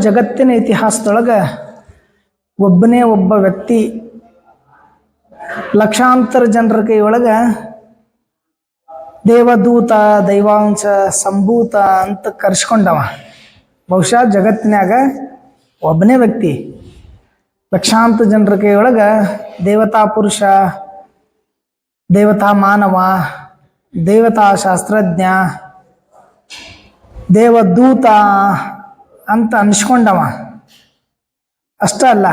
ಜಗತ್ತಿನ ಇತಿಹಾಸದೊಳಗ ಒಬ್ಬನೇ ಒಬ್ಬ ವ್ಯಕ್ತಿ ಲಕ್ಷಾಂತರ ಜನರ ಕೈಯೊಳಗ ದೇವದೂತ ದೈವಾಂಶ ಸಂಭೂತ ಅಂತ ಕರೆಸ್ಕೊಂಡವ. ಬಹುಶಃ ಜಗತ್ತಿನಾಗ ಒಬ್ಬನೇ ವ್ಯಕ್ತಿ ಲಕ್ಷಾಂತರ ಜನರ ಕೈಯೊಳಗ ದೇವತಾ ಪುರುಷ, ದೇವತಾ ಮಾನವ, ದೇವತಾ ಶಾಸ್ತ್ರಜ್ಞ, ದೇವದೂತ ಅಂತ ಅನ್ಸ್ಕೊಂಡವ. ಅಷ್ಟ ಅಲ್ಲ,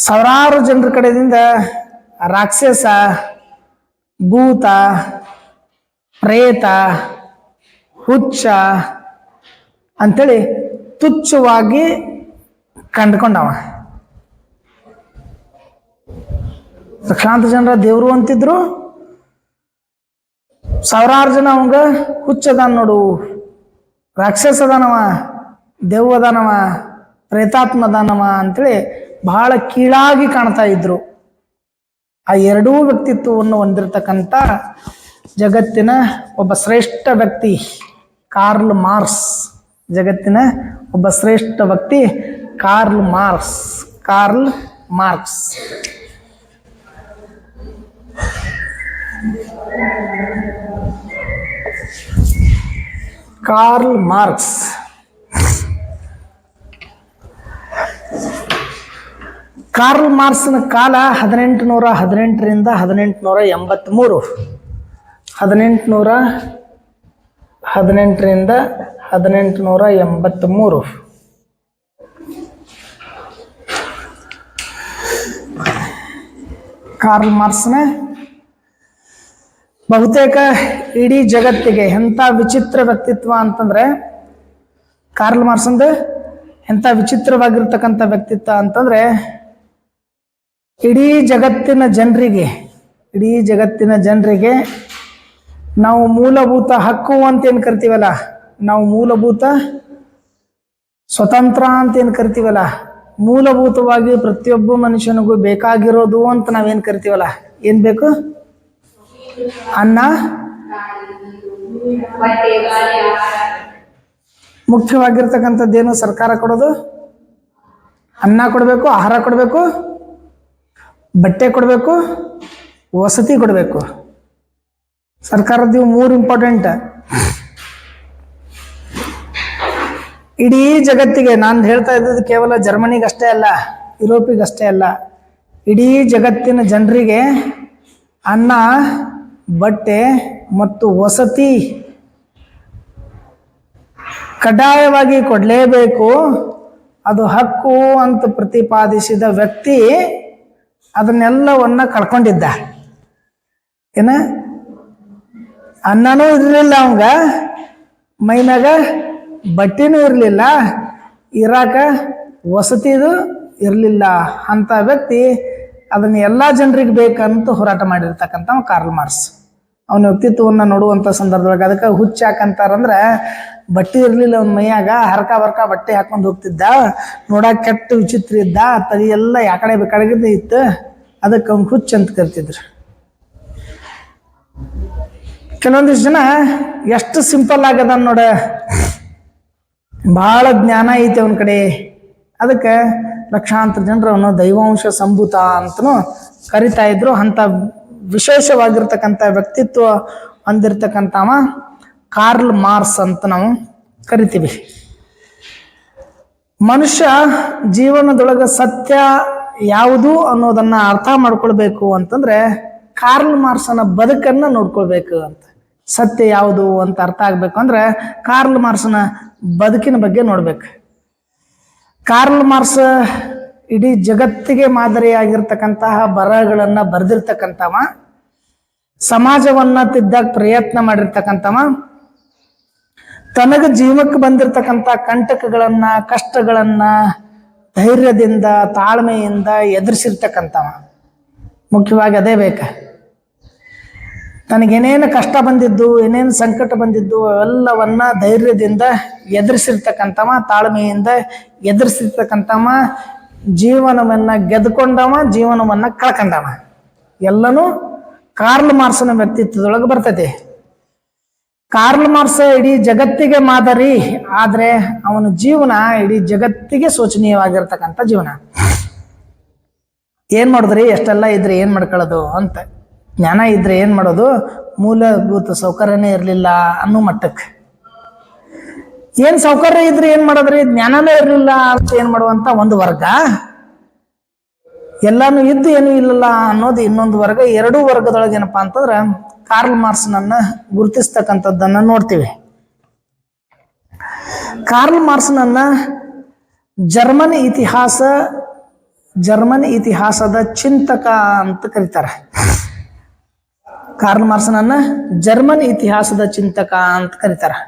ಸಾವಿರಾರು ಜನರ ಕಡೆಯಿಂದ ರಾಕ್ಷಸ, ಭೂತ, ಪ್ರೇತ, ಹುಚ್ಚ ಅಂತೇಳಿ ತುಚ್ಛವಾಗಿ ಕಂಡ್ಕೊಂಡವ. ಲಕ್ಷಾಂತರ ಜನರ ದೇವರು ಅಂತಿದ್ರು, ಸಾವಿರಾರು ಜನ ಅವಂಗ ಹುಚ್ಚದಾನ ನೋಡು, ರಾಕ್ಷಸ ಅದಾನವ, ದೆವ್ವ ಅದಾನವ, ಪ್ರೇತಾತ್ಮ ಅದಾನವ ಅಂತೇಳಿ ಬಹಳ ಕೀಳಾಗಿ ಕಾಣ್ತಾ ಇದ್ರು. ಆ ಎರಡೂ ವ್ಯಕ್ತಿತ್ವವನ್ನು ಹೊಂದಿರತಕ್ಕಂಥ ಜಗತ್ತಿನ ಒಬ್ಬ ಶ್ರೇಷ್ಠ ವ್ಯಕ್ತಿ ಕಾರ್ಲ್ ಮಾರ್ಕ್ಸ್. ಜಗತ್ತಿನ ಒಬ್ಬ ಶ್ರೇಷ್ಠ ವ್ಯಕ್ತಿ Karl Marx. Karl Marx Karl Marx Karl ಮಾರ್ಕ್ಸ್ನ ಕಾಲ 1818ರಿಂದ 1883. 1818ರಿಂದ 1883. ಕಾರ್ಲ್ ಮಾರ್ಕ್ಸ್ನ ಬಹುತೇಕ ಇಡೀ ಜಗತ್ತಿಗೆ ಎಂಥ ವಿಚಿತ್ರ ವ್ಯಕ್ತಿತ್ವ ಅಂತಂದ್ರೆ, ಕಾರ್ಲ್ ಮಾರ್ಕ್ಸ್ ಅಂದ ಎಂಥ ವಿಚಿತ್ರವಾಗಿರ್ತಕ್ಕಂಥ ವ್ಯಕ್ತಿತ್ವ ಅಂತಂದ್ರೆ, ಇಡೀ ಜಗತ್ತಿನ ಜನರಿಗೆ ನಾವು ಮೂಲಭೂತ ಹಕ್ಕು ಅಂತ ಏನು ಕರಿತೀವಲ್ಲ, ನಾವು ಮೂಲಭೂತ ಸ್ವತಂತ್ರ ಅಂತ ಏನು ಕರಿತೀವಲ್ಲ, ಮೂಲಭೂತವಾಗಿ ಪ್ರತಿಯೊಬ್ಬ ಮನುಷ್ಯನಿಗೂ ಬೇಕಾಗಿರೋದು ಅಂತ ನಾವೇನು ಕರಿತೀವಲ್ಲ, ಏನು ಬೇಕು? ಅನ್ನ, ಮುಖ್ಯವಾಗಿರ್ತಕ್ಕಂಥದ್ದೇನು? ಸರ್ಕಾರ ಕೊಡೋದು ಅನ್ನ ಕೊಡಬೇಕು, ಆಹಾರ ಕೊಡಬೇಕು, ಬಟ್ಟೆ ಕೊಡಬೇಕು, ವಸತಿ ಕೊಡಬೇಕು. ಸರ್ಕಾರದ್ದು 3 ಇಂಪಾರ್ಟೆಂಟ್. ಇಡೀ ಜಗತ್ತಿಗೆ, ನಾನು ಹೇಳ್ತಾ ಇದ್ದದ್ದು ಕೇವಲ ಜರ್ಮನಿಗಷ್ಟೇ ಅಲ್ಲ, ಯುರೋಪಿಗಷ್ಟೇ ಅಲ್ಲ, ಇಡೀ ಜಗತ್ತಿನ ಜನರಿಗೆ ಅನ್ನ, ಬಟ್ಟೆ ಮತ್ತು ವಸತಿ ಕಡ್ಡಾಯವಾಗಿ ಕೊಡಲೇಬೇಕು, ಅದು ಹಕ್ಕು ಅಂತ ಪ್ರತಿಪಾದಿಸಿದ ವ್ಯಕ್ತಿ ಅದನ್ನೆಲ್ಲವನ್ನ ಕಳ್ಕೊಂಡಿದ್ದ. ಏನ ಅನ್ನನೂ ಇರಲಿಲ್ಲ ಅವಂಗ, ಮೈನಾಗ ಬಟ್ಟೆನೂ ಇರಲಿಲ್ಲ, ಇರಾಕ ವಸತಿದು ಇರಲಿಲ್ಲ. ಅಂತ ವ್ಯಕ್ತಿ ಅದನ್ನ ಎಲ್ಲ ಜನರಿಗೆ ಬೇಕಂತ ಹೋರಾಟ ಮಾಡಿರ್ತಕ್ಕಂಥ ಕಾರ್ಲ್ ಮಾರ್ಕ್ಸ್. ಅವನ ವ್ಯಕ್ತಿತ್ವವನ್ನು ನೋಡುವಂಥ ಸಂದರ್ಭದೊಳಗೆ ಅದಕ್ಕೆ ಹುಚ್ಚ ಯಾಕಂತಾರಂದ್ರೆ, ಬಟ್ಟೆ ಇರಲಿಲ್ಲ ಅವನ ಮೈಯಾಗ, ಹರ್ಕ ಬರ್ಕ ಬಟ್ಟೆ ಹಾಕೊಂಡು ಹೋಗ್ತಿದ್ದ, ನೋಡಕ್ಕೆ ಕೆಟ್ಟ ವಿಚಿತ್ರ ಇದ್ದ, ತಲೆ ಎಲ್ಲ ಯಾಕಡೆ ಬೇಕಾಗಿದ್ದ ಇತ್ತು, ಅದಕ್ಕೆ ಅವ್ನು ಹುಚ್ಚ ಅಂತ ಕರಿತಿದ್ರು. ಕೆಲವೊಂದಿಷ್ಟು ಜನ ಎಷ್ಟು ಸಿಂಪಲ್ ಆಗದ ನೋಡ, ಬಹಳ ಜ್ಞಾನ ಐತಿ ಅವನ ಕಡೆ, ಅದಕ್ಕೆ ಲಕ್ಷಾಂತರ ಜನರು ಅವನು ದೈವಾಂಶ ಸಂಭೂತ ಅಂತನೂ ಕರಿತಾ ಇದ್ರು. ಅಂಥ ವಿಶೇಷವಾಗಿರ್ತಕ್ಕಂಥ ವ್ಯಕ್ತಿತ್ವ ಹೊಂದಿರತಕ್ಕಂಥವ ಕಾರ್ಲ್ ಮಾರ್ಕ್ಸ್ ಅಂತ ನಾವು ಕರಿತೀವಿ. ಮನುಷ್ಯ ಜೀವನದೊಳಗೆ ಸತ್ಯ ಯಾವುದು ಅನ್ನೋದನ್ನ ಅರ್ಥ ಮಾಡ್ಕೊಳ್ಬೇಕು ಅಂತಂದ್ರೆ ಕಾರ್ಲ್ ಮಾರ್ಕ್ಸನ ಬದುಕನ್ನ ನೋಡ್ಕೊಳ್ಬೇಕು ಅಂತ. ಸತ್ಯ ಯಾವುದು ಅಂತ ಅರ್ಥ ಆಗ್ಬೇಕು ಅಂದ್ರೆ ಕಾರ್ಲ್ ಮಾರ್ಕ್ಸನ ಬದುಕಿನ ಬಗ್ಗೆ ನೋಡ್ಬೇಕು. ಕಾರ್ಲ್ ಮಾರ್ಕ್ಸ್ ಇಡೀ ಜಗತ್ತಿಗೆ ಮಾದರಿಯಾಗಿರ್ತಕ್ಕಂತಹ ಬರಹಗಳನ್ನ ಬರೆದಿರ್ತಕ್ಕಂಥವ, ಸಮಾಜವನ್ನ ತಿದ್ದಕ್ಕೆ ಪ್ರಯತ್ನ ಮಾಡಿರ್ತಕ್ಕಂಥವ, ತನಗ ಜೀವಕ್ಕೆ ಬಂದಿರತಕ್ಕಂಥ ಕಂಟಕಗಳನ್ನ, ಕಷ್ಟಗಳನ್ನ ಧೈರ್ಯದಿಂದ, ತಾಳ್ಮೆಯಿಂದ ಎದುರಿಸಿರ್ತಕ್ಕಂಥವ. ಮುಖ್ಯವಾಗಿ ಅದೇ ಬೇಕ. ತನಗೇನೇನು ಕಷ್ಟ ಬಂದಿದ್ದು, ಏನೇನು ಸಂಕಟ ಬಂದಿದ್ದು ಅವೆಲ್ಲವನ್ನ ಧೈರ್ಯದಿಂದ ಎದುರಿಸಿರ್ತಕ್ಕಂಥವ, ತಾಳ್ಮೆಯಿಂದ ಎದುರಿಸಿರ್ತಕ್ಕಂಥವ, ಜೀವನವನ್ನ ಗೆದ್ಕೊಂಡವ, ಜೀವನವನ್ನ ಕಳ್ಕೊಂಡವ. ಎಲ್ಲನೂ ಕಾರ್ಲ್ ಮಾರ್ಕ್ಸನ ವ್ಯಕ್ತಿತ್ವದೊಳಗೆ ಬರ್ತೈತಿ. ಕಾರ್ಲ್ ಮಾರ್ಕ್ಸ್ ಇಡೀ ಜಗತ್ತಿಗೆ ಮಾದರಿ, ಆದ್ರೆ ಅವನ ಜೀವನ ಇಡೀ ಜಗತ್ತಿಗೆ ಶೋಚನೀಯವಾಗಿರ್ತಕ್ಕಂಥ ಜೀವನ. ಏನ್ ಮಾಡಿದ್ರಿ, ಎಷ್ಟೆಲ್ಲ ಇದ್ರೆ ಏನ್ ಮಾಡ್ಕೊಳ್ಳೋದು ಅಂತ, ಜ್ಞಾನ ಇದ್ರೆ ಏನ್ ಮಾಡೋದು, ಮೂಲಭೂತ ಸೌಕರ್ಯನೇ ಇರಲಿಲ್ಲ ಅನ್ನೋ ಮಟ್ಟಕ್ಕೆ. ಏನ್ ಸೌಕರ್ಯ ಇದ್ರೆ ಏನ್ ಮಾಡೋದ್ರಿ, ಜ್ಞಾನನೇ ಇರಲಿಲ್ಲ ಅಂತ ಏನ್ ಮಾಡುವಂತ ಒಂದು ವರ್ಗ, ಎಲ್ಲಾನು ಇದ್ದು ಏನೂ ಇಲ್ಲಲ್ಲ ಅನ್ನೋದು ಇನ್ನೊಂದು ವರ್ಗ. ಎರಡೂ ವರ್ಗದೊಳಗೆ ಏನಪ್ಪಾ ಅಂತಂದ್ರ ಕಾರ್ಲ್ ಮಾರ್ಕ್ಸ್ನನ್ನ ಗುರುತಿಸ್ತಕ್ಕಂಥದ್ದನ್ನ ನೋಡ್ತೀವಿ. ಕಾರ್ಲ್ ಮಾರ್ಕ್ಸ್ನನ್ನ ಜರ್ಮನ್ ಇತಿಹಾಸದ ಚಿಂತಕ ಅಂತ ಕರೀತಾರೆ. ಕಾರ್ಲ್ ಮಾರ್ಕ್ಸ್ನನ್ನ ಜರ್ಮನ್ ಇತಿಹಾಸದ ಚಿಂತಕ ಅಂತ ಕರೀತಾರೆ.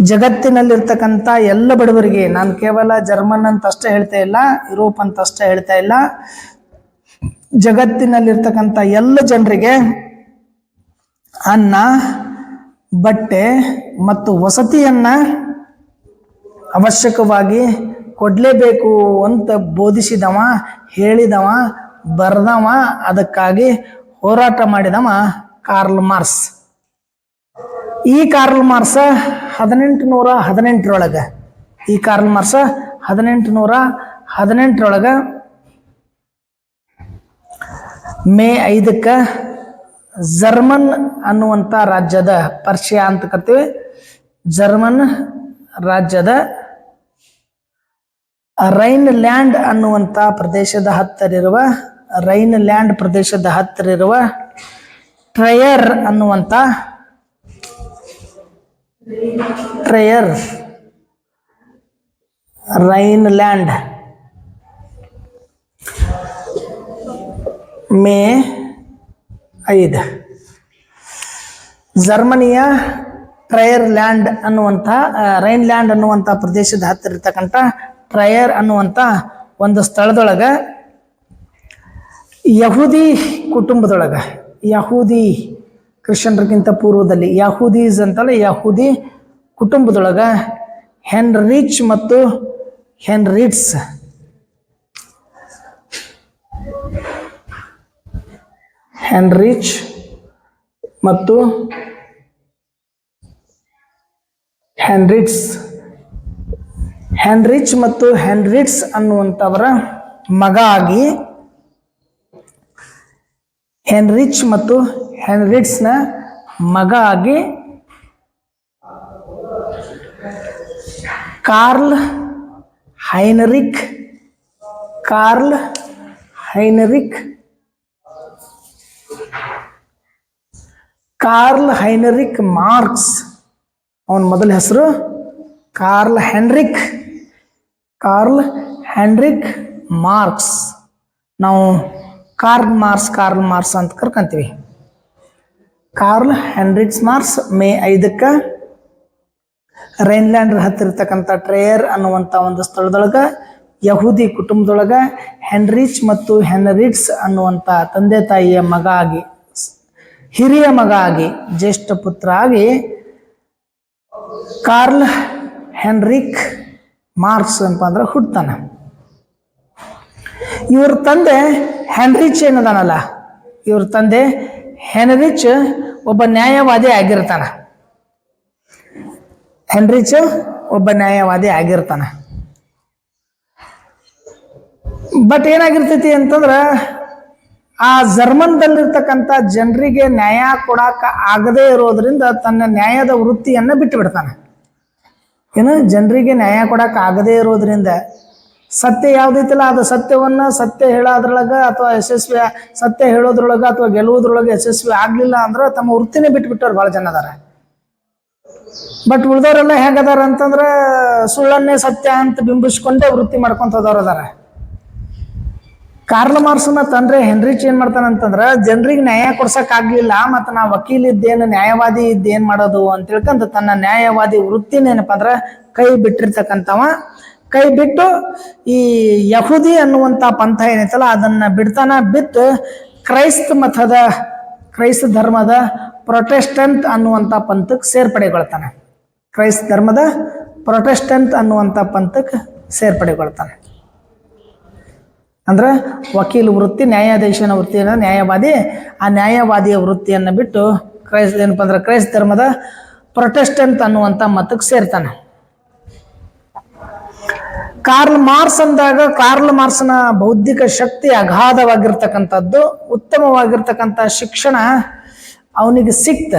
ಜಗತ್ತಿನಲ್ಲಿರ್ತಕ್ಕಂಥ ಎಲ್ಲ ಬಡವರಿಗೆ, ನಾನು ಕೇವಲ ಜರ್ಮನ್ ಅಂತ ಅಷ್ಟೇ ಹೇಳ್ತಾ ಇಲ್ಲ, ಯುರೋಪ್ ಅಂತ ಅಷ್ಟೇ ಹೇಳ್ತಾ ಇಲ್ಲ, ಜಗತ್ತಿನಲ್ಲಿರ್ತಕ್ಕಂಥ ಎಲ್ಲ ಜನರಿಗೆ ಅನ್ನ, ಬಟ್ಟೆ ಮತ್ತು ವಸತಿಯನ್ನ ಅವಶ್ಯಕವಾಗಿ ಕೊಡ್ಲೇಬೇಕು ಅಂತ ಬೋಧಿಸಿದವ, ಹೇಳಿದವ, ಬರೆದವ, ಅದಕ್ಕಾಗಿ ಹೋರಾಟ ಮಾಡಿದವ ಕಾರ್ಲ್ ಮಾರ್ಕ್ಸ್. ಈ ಕಾರ್ಲ್ ಮಾರ್ಕ್ಸ್ 1818 ಈ ಕಾರ್ಲ್ ಮಾರ್ಕ್ಸ್ 1818 ಮೇ 5 ಜರ್ಮನ್ ಅನ್ನುವಂಥ ರಾಜ್ಯದ, ಪರ್ಷಿಯಾ ಅಂತ ಕರಿತೀವಿ, ಜರ್ಮನ್ ರಾಜ್ಯದ ರೈನ್ಲ್ಯಾಂಡ್ ಅನ್ನುವಂಥ ಪ್ರದೇಶದ ಹತ್ತಿರಿರುವ ಟ್ರಯರ್ ಅನ್ನುವಂಥ ರೈನ್ಲ್ಯಾಂಡ್ ಮೇ 5 ಜರ್ಮನಿಯ ಟ್ರಯರ್ಲ್ಯಾಂಡ್ ಅನ್ನುವಂಥ ರೈನ್ಲ್ಯಾಂಡ್ ಅನ್ನುವಂಥ ಪ್ರದೇಶದ ಹತ್ತಿರ ಇರ್ತಕ್ಕಂಥ ಟ್ರಯರ್ ಅನ್ನುವಂಥ ಒಂದು ಸ್ಥಳದೊಳಗ ಯಹೂದಿ ಕುಟುಂಬದೊಳಗ, ಯಹೂದಿ ಕ್ರಿಶ್ಚಿಯನ್ರಿಗಿಂತ ಪೂರ್ವದಲ್ಲಿ ಯಹೂದೀಸ್ ಅಂತಲ್ಲ, ಯಹೂದಿ ಕುಟುಂಬದೊಳಗ ಹೆನ್ರಿಚ್ ಮತ್ತು ಹೆನ್ರಿಟ್ಸ್ ಮತ್ತು ಹೆನ್ರಿಟ್ಸ್ ಅನ್ನುವಂಥವರ ಮಗ ಆಗಿ, ಹೆನ್ರಿಚ್ ಮತ್ತು ಹೆನ್ರಿಟ್ಸ್ನ ಮಗ ಆಗಿ ಕಾರ್ಲ್ ಹೈನರಿಕ್ ಮಾರ್ಕ್ಸ್, ಅವನ ಮೊದಲ ಹೆಸರು ಕಾರ್ಲ್ ಹೆನ್ರಿಕ್ ಮಾರ್ಕ್ಸ್. ನಾವು ಕಾರ್ಲ್ ಮಾರ್ಕ್ಸ್ ಅಂತ ಕರ್ಕೊಂತೀವಿ. ಕಾರ್ಲ್ ಹೆನ್ರಿಕ್ ಮಾರ್ಕ್ಸ್ ಮೇ 5 ರೈನ್ಲ್ಯಾಂಡ್ ಹತ್ತಿರತಕ್ಕಂಥ ಟ್ರೇಯರ್ ಅನ್ನುವಂಥ ಒಂದು ಸ್ಥಳದೊಳಗೆ ಯಹೂದಿ ಕುಟುಂಬದೊಳಗೆ ಹೆನ್ರಿಚ್ ಮತ್ತು ಹೆನ್ರಿಟ್ಸ್ ಅನ್ನುವಂಥ ತಂದೆ ತಾಯಿಯ ಮಗ ಆಗಿ, ಹಿರಿಯ ಮಗ ಆಗಿ, ಜ್ಯೇಷ್ಠ ಪುತ್ರ ಆಗಿ ಕಾರ್ಲ್ ಹೆನ್ರಿಕ್ ಮಾರ್ಕ್ಸ್ ಏನಪ್ಪ ಅಂದ್ರೆ ಹುಡ್ತಾನೆ. ಇವ್ರ ತಂದೆ ಹೆನ್ರಿಚ್ ಏನದಾನಲ್ಲ, ಇವ್ರ ತಂದೆ ಹೆನ್ರಿಚ್ ಒಬ್ಬ ನ್ಯಾಯವಾದಿ ಆಗಿರ್ತಾನೆ. ಬಟ್ ಏನಾಗಿರ್ತೈತಿ ಅಂತಂದ್ರ, ಆ ಜರ್ಮನ್ದಲ್ಲಿರ್ತಕ್ಕಂಥ ಜನರಿಗೆ ನ್ಯಾಯ ಕೊಡಾಕ ಆಗದೇ ಇರೋದ್ರಿಂದ ತನ್ನ ನ್ಯಾಯದ ವೃತ್ತಿಯನ್ನ ಬಿಟ್ಟು ಬಿಡ್ತಾನೆ. ಜನರಿಗೆ ನ್ಯಾಯ ಕೊಡಾಕ ಆಗದೇ ಇರೋದ್ರಿಂದ ಸತ್ಯ ಯಾವ್ದೈತಿಲ್ಲ ಅದು ಸತ್ಯ ಹೇಳೋದ್ರೊಳಗ ಅಥವಾ ಸತ್ಯ ಹೇಳೋದ್ರೊಳಗ ಅಥವಾ ಗೆಲ್ಲುವುದ್ರೊಳಗೆ ಯಶಸ್ವಿ ಆಗ್ಲಿಲ್ಲ ಅಂದ್ರೆ ತಮ್ಮ ವೃತ್ತಿನೇ ಬಿಟ್ಬಿಟ್ಟವ್ರು ಬಹಳ ಜನ ಅದಾರ. ಬಟ್ ಉಳ್ದವ್ರೆಲ್ಲ ಹೇಗದಾರ ಅಂತಂದ್ರ ಸುಳ್ಳನ್ನೇ ಸತ್ಯ ಅಂತ ಬಿಂಬಿಸ್ಕೊಂಡೇ ವೃತ್ತಿ ಮಾಡ್ಕೊಂತ ಹೋದವ್ರು ಅದಾರ. ಕಾರ್ಲ್ ಮಾರ್ಕ್ಸ್ನ ತಂದ್ರೆ ಹೆನ್ರಿಚ್ ಏನ್ ಮಾಡ್ತಾನಂತಂದ್ರ, ಜನರಿಗೆ ನ್ಯಾಯ ಕೊಡ್ಸಕ್ ಆಗ್ಲಿಲ್ಲ, ಮತ್ತ ನಾ ವಕೀಲ್ ಇದ್ದೇನು, ನ್ಯಾಯವಾದಿ ಇದ್ದೇನ್ ಮಾಡೋದು ಅಂತ ತಿಳ್ಕೊಂತ ತನ್ನ ನ್ಯಾಯವಾದಿ ವೃತ್ತಿನೇನಪ್ಪ ಅಂದ್ರ ಕೈ ಬಿಟ್ಟಿರ್ತಕ್ಕಂಥವ. ಕೈ ಬಿಟ್ಟು ಈ ಯಹೂದಿ ಅನ್ನುವಂಥ ಪಂಥ ಏನೈತಲ್ಲ ಅದನ್ನ ಬಿಟ್ಟು ಕ್ರೈಸ್ತ ಧರ್ಮದ ಪ್ರೊಟೆಸ್ಟೆಂಟ್ ಅನ್ನುವಂಥ ಪಂಥಕ್ಕೆ ಸೇರ್ಪಡೆಗೊಳ್ತಾನೆ. ಕ್ರೈಸ್ತ ಧರ್ಮದ ಪ್ರೊಟೆಸ್ಟೆಂಟ್ ಅನ್ನುವಂಥ ಪಂಥಕ್ಕೆ ಸೇರ್ಪಡೆಗೊಳ್ತಾನೆ. ಅಂದ್ರೆ ವಕೀಲ ವೃತ್ತಿ, ನ್ಯಾಯಾಧೀಶನ ವೃತ್ತಿಯನ್ನು ನ್ಯಾಯವಾದಿ, ಆ ನ್ಯಾಯವಾದಿಯ ವೃತ್ತಿಯನ್ನು ಬಿಟ್ಟು ಕ್ರೈಸ್ತ ಧರ್ಮದ ಪ್ರೊಟೆಸ್ಟೆಂಟ್ ಅನ್ನುವಂಥ ಮತಕ್ಕೆ ಸೇರ್ತಾನೆ. ಕಾರ್ಲ್ ಮಾರ್ಕ್ಸ್ ಅಂದಾಗ ಕಾರ್ಲ್ ಮಾರ್ಕ್ಸ್ನ ಬೌದ್ಧಿಕ ಶಕ್ತಿ ಅಗಾಧವಾಗಿರ್ತಕ್ಕಂಥದ್ದು, ಉತ್ತಮವಾಗಿರ್ತಕ್ಕಂಥ ಶಿಕ್ಷಣ ಅವನಿಗೆ ಸಿಕ್ತ.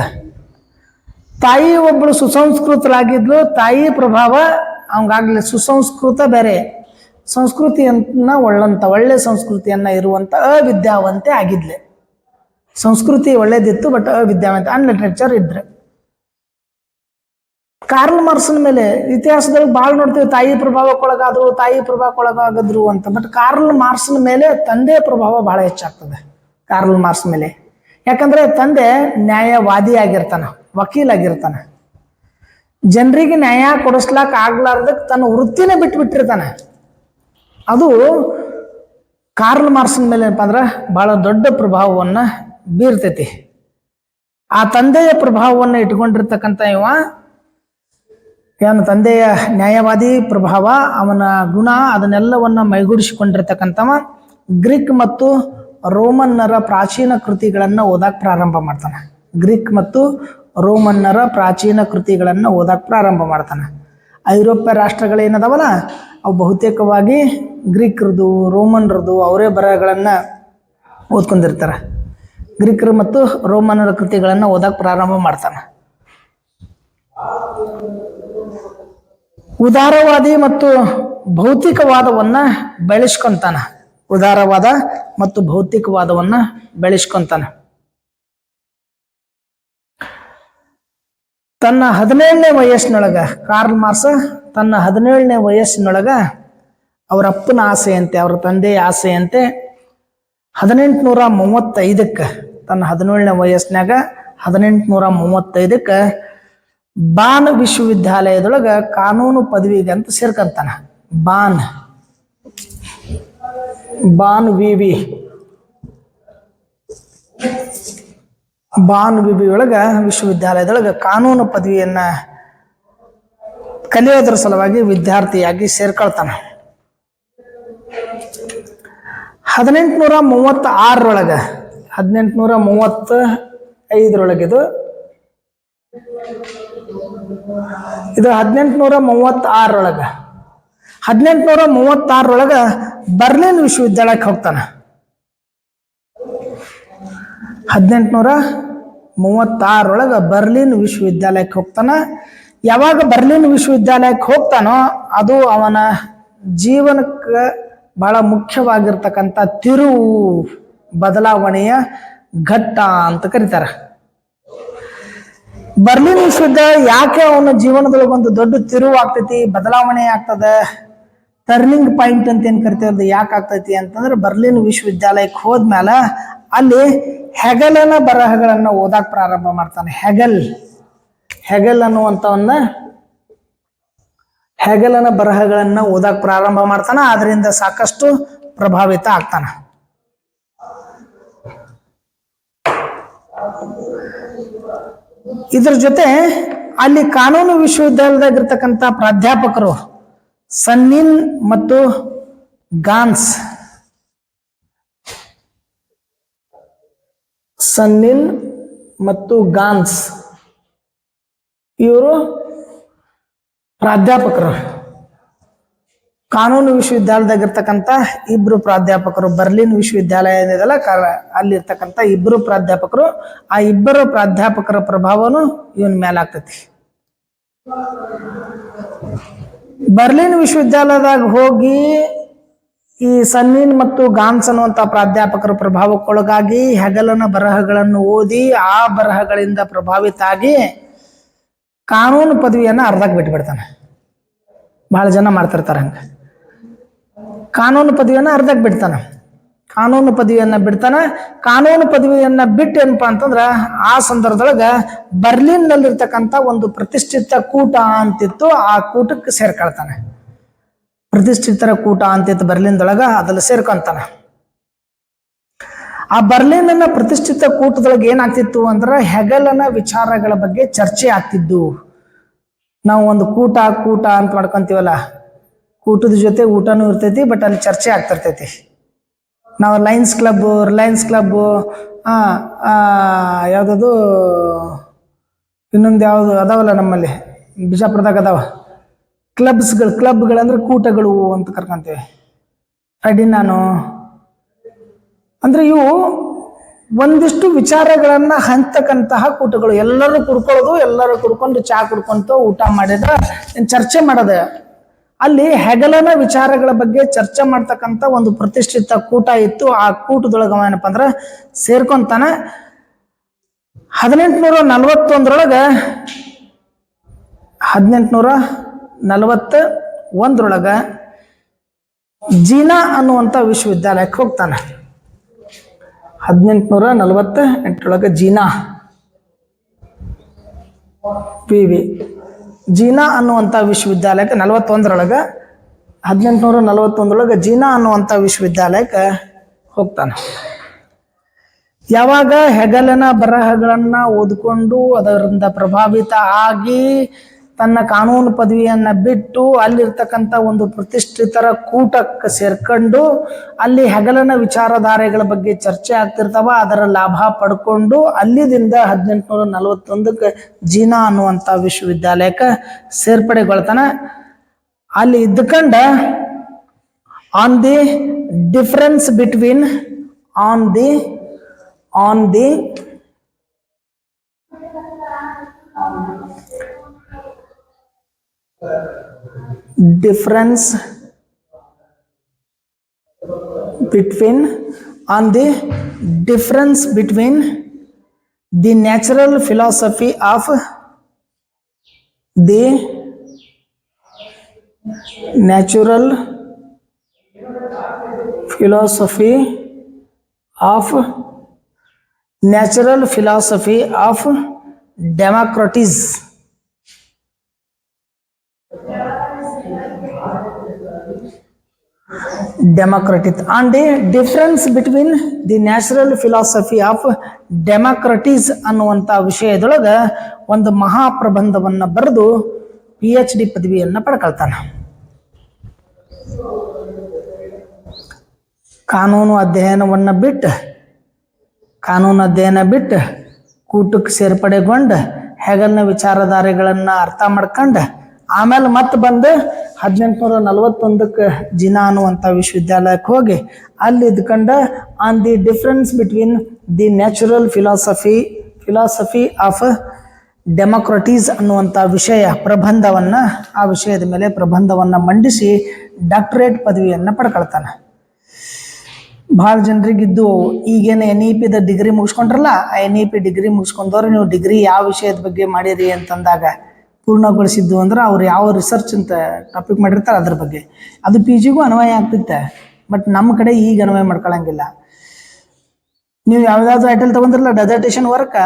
ತಾಯಿ ಒಬ್ಬಳು ಸುಸಂಸ್ಕೃತರಾಗಿದ್ಲು, ತಾಯಿ ಪ್ರಭಾವ ಅವಂಗಾಗ್ಲಿ ಸುಸಂಸ್ಕೃತ ಬೇರೆ, ಸಂಸ್ಕೃತಿಯನ್ನ ಒಳ್ಳೆ ಸಂಸ್ಕೃತಿಯನ್ನ ಇರುವಂಥ ಅವಿದ್ಯಾವಂತೆ ಆಗಿದ್ಲೆ. ಸಂಸ್ಕೃತಿ ಒಳ್ಳೇದಿತ್ತು, ಬಟ್ ಅವಿದ್ಯಾವಂತೆ ಅನ್ಲಿಟ್ರೇಚರ್ ಇದ್ರೆ. ಕಾರ್ಲ್ ಮಾರ್ಕ್ಸ್ನ ಮೇಲೆ ಇತಿಹಾಸದಲ್ಲಿ ಭಾಳ ನೋಡ್ತೀವಿ, ತಾಯಿ ಪ್ರಭಾವಕ್ಕೊಳಗಾದ್ರು ಅಂತ. ಬಟ್ ಕಾರ್ಲ್ ಮಾರ್ಕ್ಸ್ನ ಮೇಲೆ ತಂದೆ ಪ್ರಭಾವ ಬಹಳ ಹೆಚ್ಚಾಗ್ತದೆ ಕಾರ್ಲ್ ಮಾರ್ಕ್ಸ್ ಮೇಲೆ. ಯಾಕಂದ್ರೆ ತಂದೆ ನ್ಯಾಯವಾದಿ ಆಗಿರ್ತಾನ, ವಕೀಲಾಗಿರ್ತಾನೆ. ಜನರಿಗೆ ನ್ಯಾಯ ಕೊಡಿಸ್ಲಾಕ ಆಗ್ಲಾರ್ದಕ್ಕೆ ತನ್ನ ವೃತ್ತಿನೇ ಬಿಟ್ಟಿರ್ತಾನೆ. ಅದು ಕಾರ್ಲ್ ಮಾರ್ಕ್ಸ್ನ ಮೇಲೆ ಏನಪ್ಪ ಅಂದ್ರೆ ಬಹಳ ದೊಡ್ಡ ಪ್ರಭಾವವನ್ನು ಬೀರ್ತೈತಿ. ಆ ತಂದೆಯ ಪ್ರಭಾವವನ್ನು ಇಟ್ಕೊಂಡಿರ್ತಕ್ಕಂಥ ಏನು ತಂದೆಯ ನ್ಯಾಯವಾದಿ ಪ್ರಭಾವ, ಅವನ ಗುಣ, ಅದನ್ನೆಲ್ಲವನ್ನ ಮೈಗೂಡಿಸಿಕೊಂಡಿರ್ತಕ್ಕಂಥವ ಗ್ರೀಕ್ ಮತ್ತು ರೋಮನ್ನರ ಪ್ರಾಚೀನ ಕೃತಿಗಳನ್ನು ಓದಕ್ಕೆ ಪ್ರಾರಂಭ ಮಾಡ್ತಾನೆ. ಗ್ರೀಕ್ ಮತ್ತು ರೋಮನ್ನರ ಪ್ರಾಚೀನ ಕೃತಿಗಳನ್ನು ಓದಕ್ಕೆ ಪ್ರಾರಂಭ ಮಾಡ್ತಾನೆ. ಐರೋಪ್ಯ ರಾಷ್ಟ್ರಗಳೇನದವಲ್ಲ ಅವು ಬಹುತೇಕವಾಗಿ ಗ್ರೀಕರದು, ರೋಮನ್ರದು ಅವರೇ ಬರಹಗಳನ್ನು ಓದ್ಕೊಂಡಿರ್ತಾರೆ. ಗ್ರೀಕರು ಮತ್ತು ರೋಮನ್ನರ ಕೃತಿಗಳನ್ನು ಓದಕ್ಕೆ ಪ್ರಾರಂಭ ಮಾಡ್ತಾನೆ. ಉದಾರವಾದಿ ಮತ್ತು ಭೌತಿಕವಾದವನ್ನು ಬೆಳೆಸ್ಕೊಂತಾನ. ಉದಾರವಾದ ಮತ್ತು ಭೌತಿಕವಾದವನ್ನು ಬೆಳೆಸ್ಕೊಂತಾನ. ತನ್ನ 17ನೇ ವಯಸ್ಸಿನೊಳಗ ಕಾರ್ಲ್ ಮಾರ್ಕ್ಸ್ ತನ್ನ 17ನೇ ವಯಸ್ಸಿನೊಳಗ ಅವರ ಅಪ್ಪನ ಆಸೆಯಂತೆ, ಅವರ ತಂದೆಯ ಆಸೆಯಂತೆ 1835 ತನ್ನ 17ನೇ ವಯಸ್ಸಿನಾಗ 1835 ಬಾನ್ ವಿಶ್ವವಿದ್ಯಾಲಯದೊಳಗ ಕಾನೂನು ಪದವಿಗೆ ಅಂತ ಸೇರ್ಕಂತಾನ. ಬಾನ್ ವಿವಿ ಒಳಗ ವಿಶ್ವವಿದ್ಯಾಲಯದೊಳಗ ಕಾನೂನು ಪದವಿಯನ್ನ ಕಲಿಯೋದ್ರ ಸಲುವಾಗಿ ವಿದ್ಯಾರ್ಥಿಯಾಗಿ ಸೇರ್ಕೊಳ್ತಾನ. 1836 1835 ಇದು 1836 1836 ಬರ್ಲಿನ್ ವಿಶ್ವವಿದ್ಯಾಲಯಕ್ಕೆ ಹೋಗ್ತಾನೆ. 1836 ಬರ್ಲಿನ್ ವಿಶ್ವವಿದ್ಯಾಲಯಕ್ಕೆ ಹೋಗ್ತಾನ. ಯಾವಾಗ ಬರ್ಲಿನ್ ವಿಶ್ವವಿದ್ಯಾಲಯಕ್ಕೆ ಹೋಗ್ತಾನೋ ಅದು ಅವನ ಜೀವನಕ್ಕೆ ಬಹಳ ಮುಖ್ಯವಾಗಿರ್ತಕ್ಕಂಥ ತಿರುವು, ಬದಲಾವಣೆಯ ಘಟ್ಟ ಅಂತ ಕರೀತಾರೆ. ಬರ್ಲಿನ್ ವಿಶ್ವವಿದ್ಯಾಲಯ ಯಾಕೆ ಅವನ ಜೀವನದೊಳಗೆ ಒಂದು ದೊಡ್ಡ ತಿರುವು ಆಗ್ತೈತಿ, ಬದಲಾವಣೆ ಆಗ್ತದೆ, ಟರ್ನಿಂಗ್ ಪಾಯಿಂಟ್ ಅಂತ ಏನ್ ಕರಿತೇವೆ, ಯಾಕೆ ಆಗ್ತೈತಿ ಅಂತಂದ್ರೆ ಬರ್ಲಿನ್ ವಿಶ್ವವಿದ್ಯಾಲಯಕ್ಕೆ ಹೋದ್ಮೇಲೆ ಅಲ್ಲಿ ಹೆಗಲನ ಬರಹಗಳನ್ನ ಓದಾಕ್ ಪ್ರಾರಂಭ ಮಾಡ್ತಾನೆ. ಹೆಗಲ್ ಅನ್ನುವಂಥವನ್ನ ಹೆಗಲನ ಬರಹಗಳನ್ನ ಓದಾಕ್ ಪ್ರಾರಂಭ ಮಾಡ್ತಾನೆ. ಅದರಿಂದ ಸಾಕಷ್ಟು ಪ್ರಭಾವಿತ ಆಗ್ತಾನ. ಇದ್ರ ಜೊತೆ ಅಲ್ಲಿ ಕಾನೂನು ವಿಶ್ವವಿದ್ಯಾಲಯದಾಗಿರ್ತಕ್ಕಂಥ ಪ್ರಾಧ್ಯಾಪಕರು ಸನ್ನಿನ್ ಮತ್ತು ಗಾನ್ಸ್ ಇವರು ಪ್ರಾಧ್ಯಾಪಕರು. ಕಾನೂನು ವಿಶ್ವವಿದ್ಯಾಲಯದಾಗಿರ್ತಕ್ಕಂಥ ಇಬ್ರು ಪ್ರಾಧ್ಯಾಪಕರು, ಬರ್ಲಿನ್ ವಿಶ್ವವಿದ್ಯಾಲಯ ಏನಿದೆಲ್ಲ ಅಲ್ಲಿರ್ತಕ್ಕಂಥ ಇಬ್ರು ಪ್ರಾಧ್ಯಾಪಕರು, ಆ ಇಬ್ಬರು ಪ್ರಾಧ್ಯಾಪಕರ ಪ್ರಭಾವನು ಇವನ್ ಮೇಲಾಗ್ತೈತಿ. ಬರ್ಲಿನ್ ವಿಶ್ವವಿದ್ಯಾಲಯದಾಗ ಹೋಗಿ ಈ ಸನ್ನಿನ್ ಮತ್ತು ಗಾನ್ಸ್ ಅನ್ನುವಂಥ ಪ್ರಾಧ್ಯಾಪಕರ ಪ್ರಭಾವಕ್ಕೊಳಗಾಗಿ ಹೆಗಲನ ಬರಹಗಳನ್ನು ಓದಿ ಆ ಬರಹಗಳಿಂದ ಪ್ರಭಾವಿತ ಆಗಿ ಕಾನೂನು ಪದವಿಯನ್ನು ಅರ್ಧಕ್ಕೆ ಬಿಟ್ಬಿಡ್ತಾನೆ. ಬಹಳ ಜನ ಮಾಡ್ತಿರ್ತಾರೆ ಹಂಗೆ. ಕಾನೂನು ಪದವಿಯನ್ನು ಅರ್ಧಕ್ಕೆ ಬಿಡ್ತಾನೆ. ಕಾನೂನು ಪದವಿಯನ್ನ ಬಿಟ್ಟು ಏನಪ್ಪಾ ಅಂತಂದ್ರ ಆ ಸಂದರ್ಭದೊಳಗ ಬರ್ಲಿನ್ನಲ್ಲಿರ್ತಕ್ಕಂಥ ಒಂದು ಪ್ರತಿಷ್ಠಿತ ಕೂಟ ಅಂತಿತ್ತು, ಆ ಕೂಟಕ್ಕೆ ಸೇರ್ಕೊಳ್ತಾನೆ. ಪ್ರತಿಷ್ಠಿತರ ಕೂಟ ಅಂತಿತ್ತು ಬರ್ಲಿನ್ದೊಳಗ, ಅದ್ರಲ್ಲಿ ಸೇರ್ಕೊಂತಾನೆ. ಆ ಬರ್ಲಿನ್ನ ಪ್ರತಿಷ್ಠಿತ ಕೂಟದೊಳಗೆ ಏನಾಗ್ತಿತ್ತು ಅಂದ್ರೆ ಹೆಗಲನ ವಿಚಾರಗಳ ಬಗ್ಗೆ ಚರ್ಚೆ ಆಗ್ತಿದ್ದು. ನಾವು ಒಂದು ಕೂಟ ಅಂತ ಮಾಡ್ಕೊಂತೀವಲ್ಲ, ಕೂಟದ ಜೊತೆ ಊಟನೂ ಇರ್ತೈತಿ, ಬಟ್ ಅಲ್ಲಿ ಚರ್ಚೆ ಆಗ್ತಿರ್ತೈತಿ. ನಾವು ರಿಲಯನ್ಸ್ ಕ್ಲಬ್ ಯಾವುದದು ಇನ್ನೊಂದು ಯಾವುದು ಅದಾವಲ್ಲ ನಮ್ಮಲ್ಲಿ ಬಿಜಾಪುರದಾಗ ಅದಾವ ಕ್ಲಬ್ಗಳಂದ್ರೆ ಕೂಟಗಳು ಅಂತ ಕರ್ಕೊಂತೇವೆ. ನಾನು ಅಂದ್ರೆ ಇವು ಒಂದಿಷ್ಟು ವಿಚಾರಗಳನ್ನ ಹಂಚತಕ್ಕಂತಹ ಕೂಟಗಳು. ಎಲ್ಲರೂ ಕುಡ್ಕೊಳ್ಳೋದು, ಎಲ್ಲರೂ ಕುಡ್ಕೊಂಡು ಚಾ ಕುಡ್ಕೊಂತ ಊಟ ಮಾಡಿದ್ರೆ ಚರ್ಚೆ ಮಾಡೋದ. ಅಲ್ಲಿ ಹೆಗಲನ ವಿಚಾರಗಳ ಬಗ್ಗೆ ಚರ್ಚೆ ಮಾಡ್ತಕ್ಕಂಥ ಒಂದು ಪ್ರತಿಷ್ಠಿತ ಕೂಟ ಇತ್ತು. ಆ ಕೂಟದೊಳಗ ಏನಪ್ಪ ಅಂದ್ರೆ ಸೇರ್ಕೊಂತಾನ. 1841 ಜೀನಾ ಅನ್ನುವಂಥ ವಿಶ್ವವಿದ್ಯಾಲಯಕ್ಕೆ ಹೋಗ್ತಾನೆ. 1848 ಜೀನಾ ವಿ ಜೀನಾ ಅನ್ನುವಂಥ ವಿಶ್ವವಿದ್ಯಾಲಯಕ್ಕೆ 1841 ಜೀನಾ ಅನ್ನುವಂಥ ವಿಶ್ವವಿದ್ಯಾಲಯಕ್ಕೆ ಹೋಗ್ತಾನೆ. ಯಾವಾಗ ಹೆಗಲನ ಬರಹಗಳನ್ನ ಓದಿಕೊಂಡು ಅದರಿಂದ ಪ್ರಭಾವಿತ ಆಗಿ ತನ್ನ ಕಾನೂನು ಪದವಿಯನ್ನ ಬಿಟ್ಟು ಅಲ್ಲಿರ್ತಕ್ಕಂಥ ಒಂದು ಪ್ರತಿಷ್ಠಿತರ ಕೂಟಕ್ಕೆ ಸೇರ್ಕೊಂಡು ಅಲ್ಲಿ ಹೆಗಲನ ವಿಚಾರಧಾರೆಗಳ ಬಗ್ಗೆ ಚರ್ಚೆ ಆಗ್ತಿರ್ತಾವ, ಅದರ ಲಾಭ ಪಡ್ಕೊಂಡು ಅಲ್ಲಿದಿಂದ 1841 ಜೀನಾ ಅನ್ನುವಂಥ ವಿಶ್ವವಿದ್ಯಾಲಯಕ್ಕೆ ಸೇರ್ಪಡೆಗೊಳ್ತಾನೆ. ಅಲ್ಲಿ ಇದ್ದುಕೊಂಡ on the difference between difference between the natural philosophy of Democritus and the difference between the natural philosophy of Democritus ಅನ್ನುವಂಥ ವಿಷಯದೊಳಗ ಒಂದು ಮಹಾಪ್ರಬಂಧವನ್ನ ಬರೆದು PhD ಪದವಿಯನ್ನ ಪಡ್ಕೊಳ್ತಾನೆ. ಕಾನೂನು ಅಧ್ಯಯನ ಬಿಟ್ಟು ಕೂಟಕ್ಕೆ ಸೇರ್ಪಡೆಗೊಂಡು ಹೆಗಲ್ನ ವಿಚಾರಧಾರೆಗಳನ್ನ ಅರ್ಥ ಮಾಡ್ಕೊಂಡು ಆಮೇಲೆ ಮತ್ತೆ ಬಂದು 1841 ಜೀನಾ ಅನ್ನುವಂಥ ವಿಶ್ವವಿದ್ಯಾಲಯಕ್ಕೆ ಹೋಗಿ ಅಲ್ಲಿ ಇದ್ಕೊಂಡು on the difference between the natural philosophy of Democritus ಅನ್ನುವಂಥ ಆ ವಿಷಯದ ಮೇಲೆ ಪ್ರಬಂಧವನ್ನು ಮಂಡಿಸಿ ಡಾಕ್ಟರೇಟ್ ಪದವಿಯನ್ನು ಪಡ್ಕೊಳ್ತಾನೆ. ಭಾಳ ಜನರಿಗಿದ್ದು ಈಗೇನು NEP ಡಿಗ್ರಿ ಮುಗಿಸ್ಕೊಂಡ್ರಲ್ಲ, ಆ NEP ಡಿಗ್ರಿ ಮುಗಿಸ್ಕೊಂಡವ್ರು ನೀವು ಡಿಗ್ರಿ ಯಾವ ವಿಷಯದ ಬಗ್ಗೆ ಮಾಡಿರಿ ಅಂತಂದಾಗ ಪೂರ್ಣಗೊಳಿಸಿದ್ದು ಅಂದ್ರೆ ಅವ್ರು ಯಾವ ರಿಸರ್ಚ್ ಅಂತ ಟಾಪಿಕ್ ಮಾಡಿರ್ತಾರೆ ಅದ್ರ ಬಗ್ಗೆ ಅದು PGಗೂ ಅನ್ವಯ ಆಗ್ತಿತ್ತೆ. ಬಟ್ ನಮ್ಮ ಕಡೆ ಈಗ ಅನ್ವಯ ಮಾಡ್ಕೊಳಂಗಿಲ್ಲ. ನೀವು ಯಾವುದಾದ್ರು ಟೈಟಲ್ ತಗೊಂಡ್ರಲ್ಲ ಡೆಸರ್ಟೇಷನ್ ವರ್ಕ್,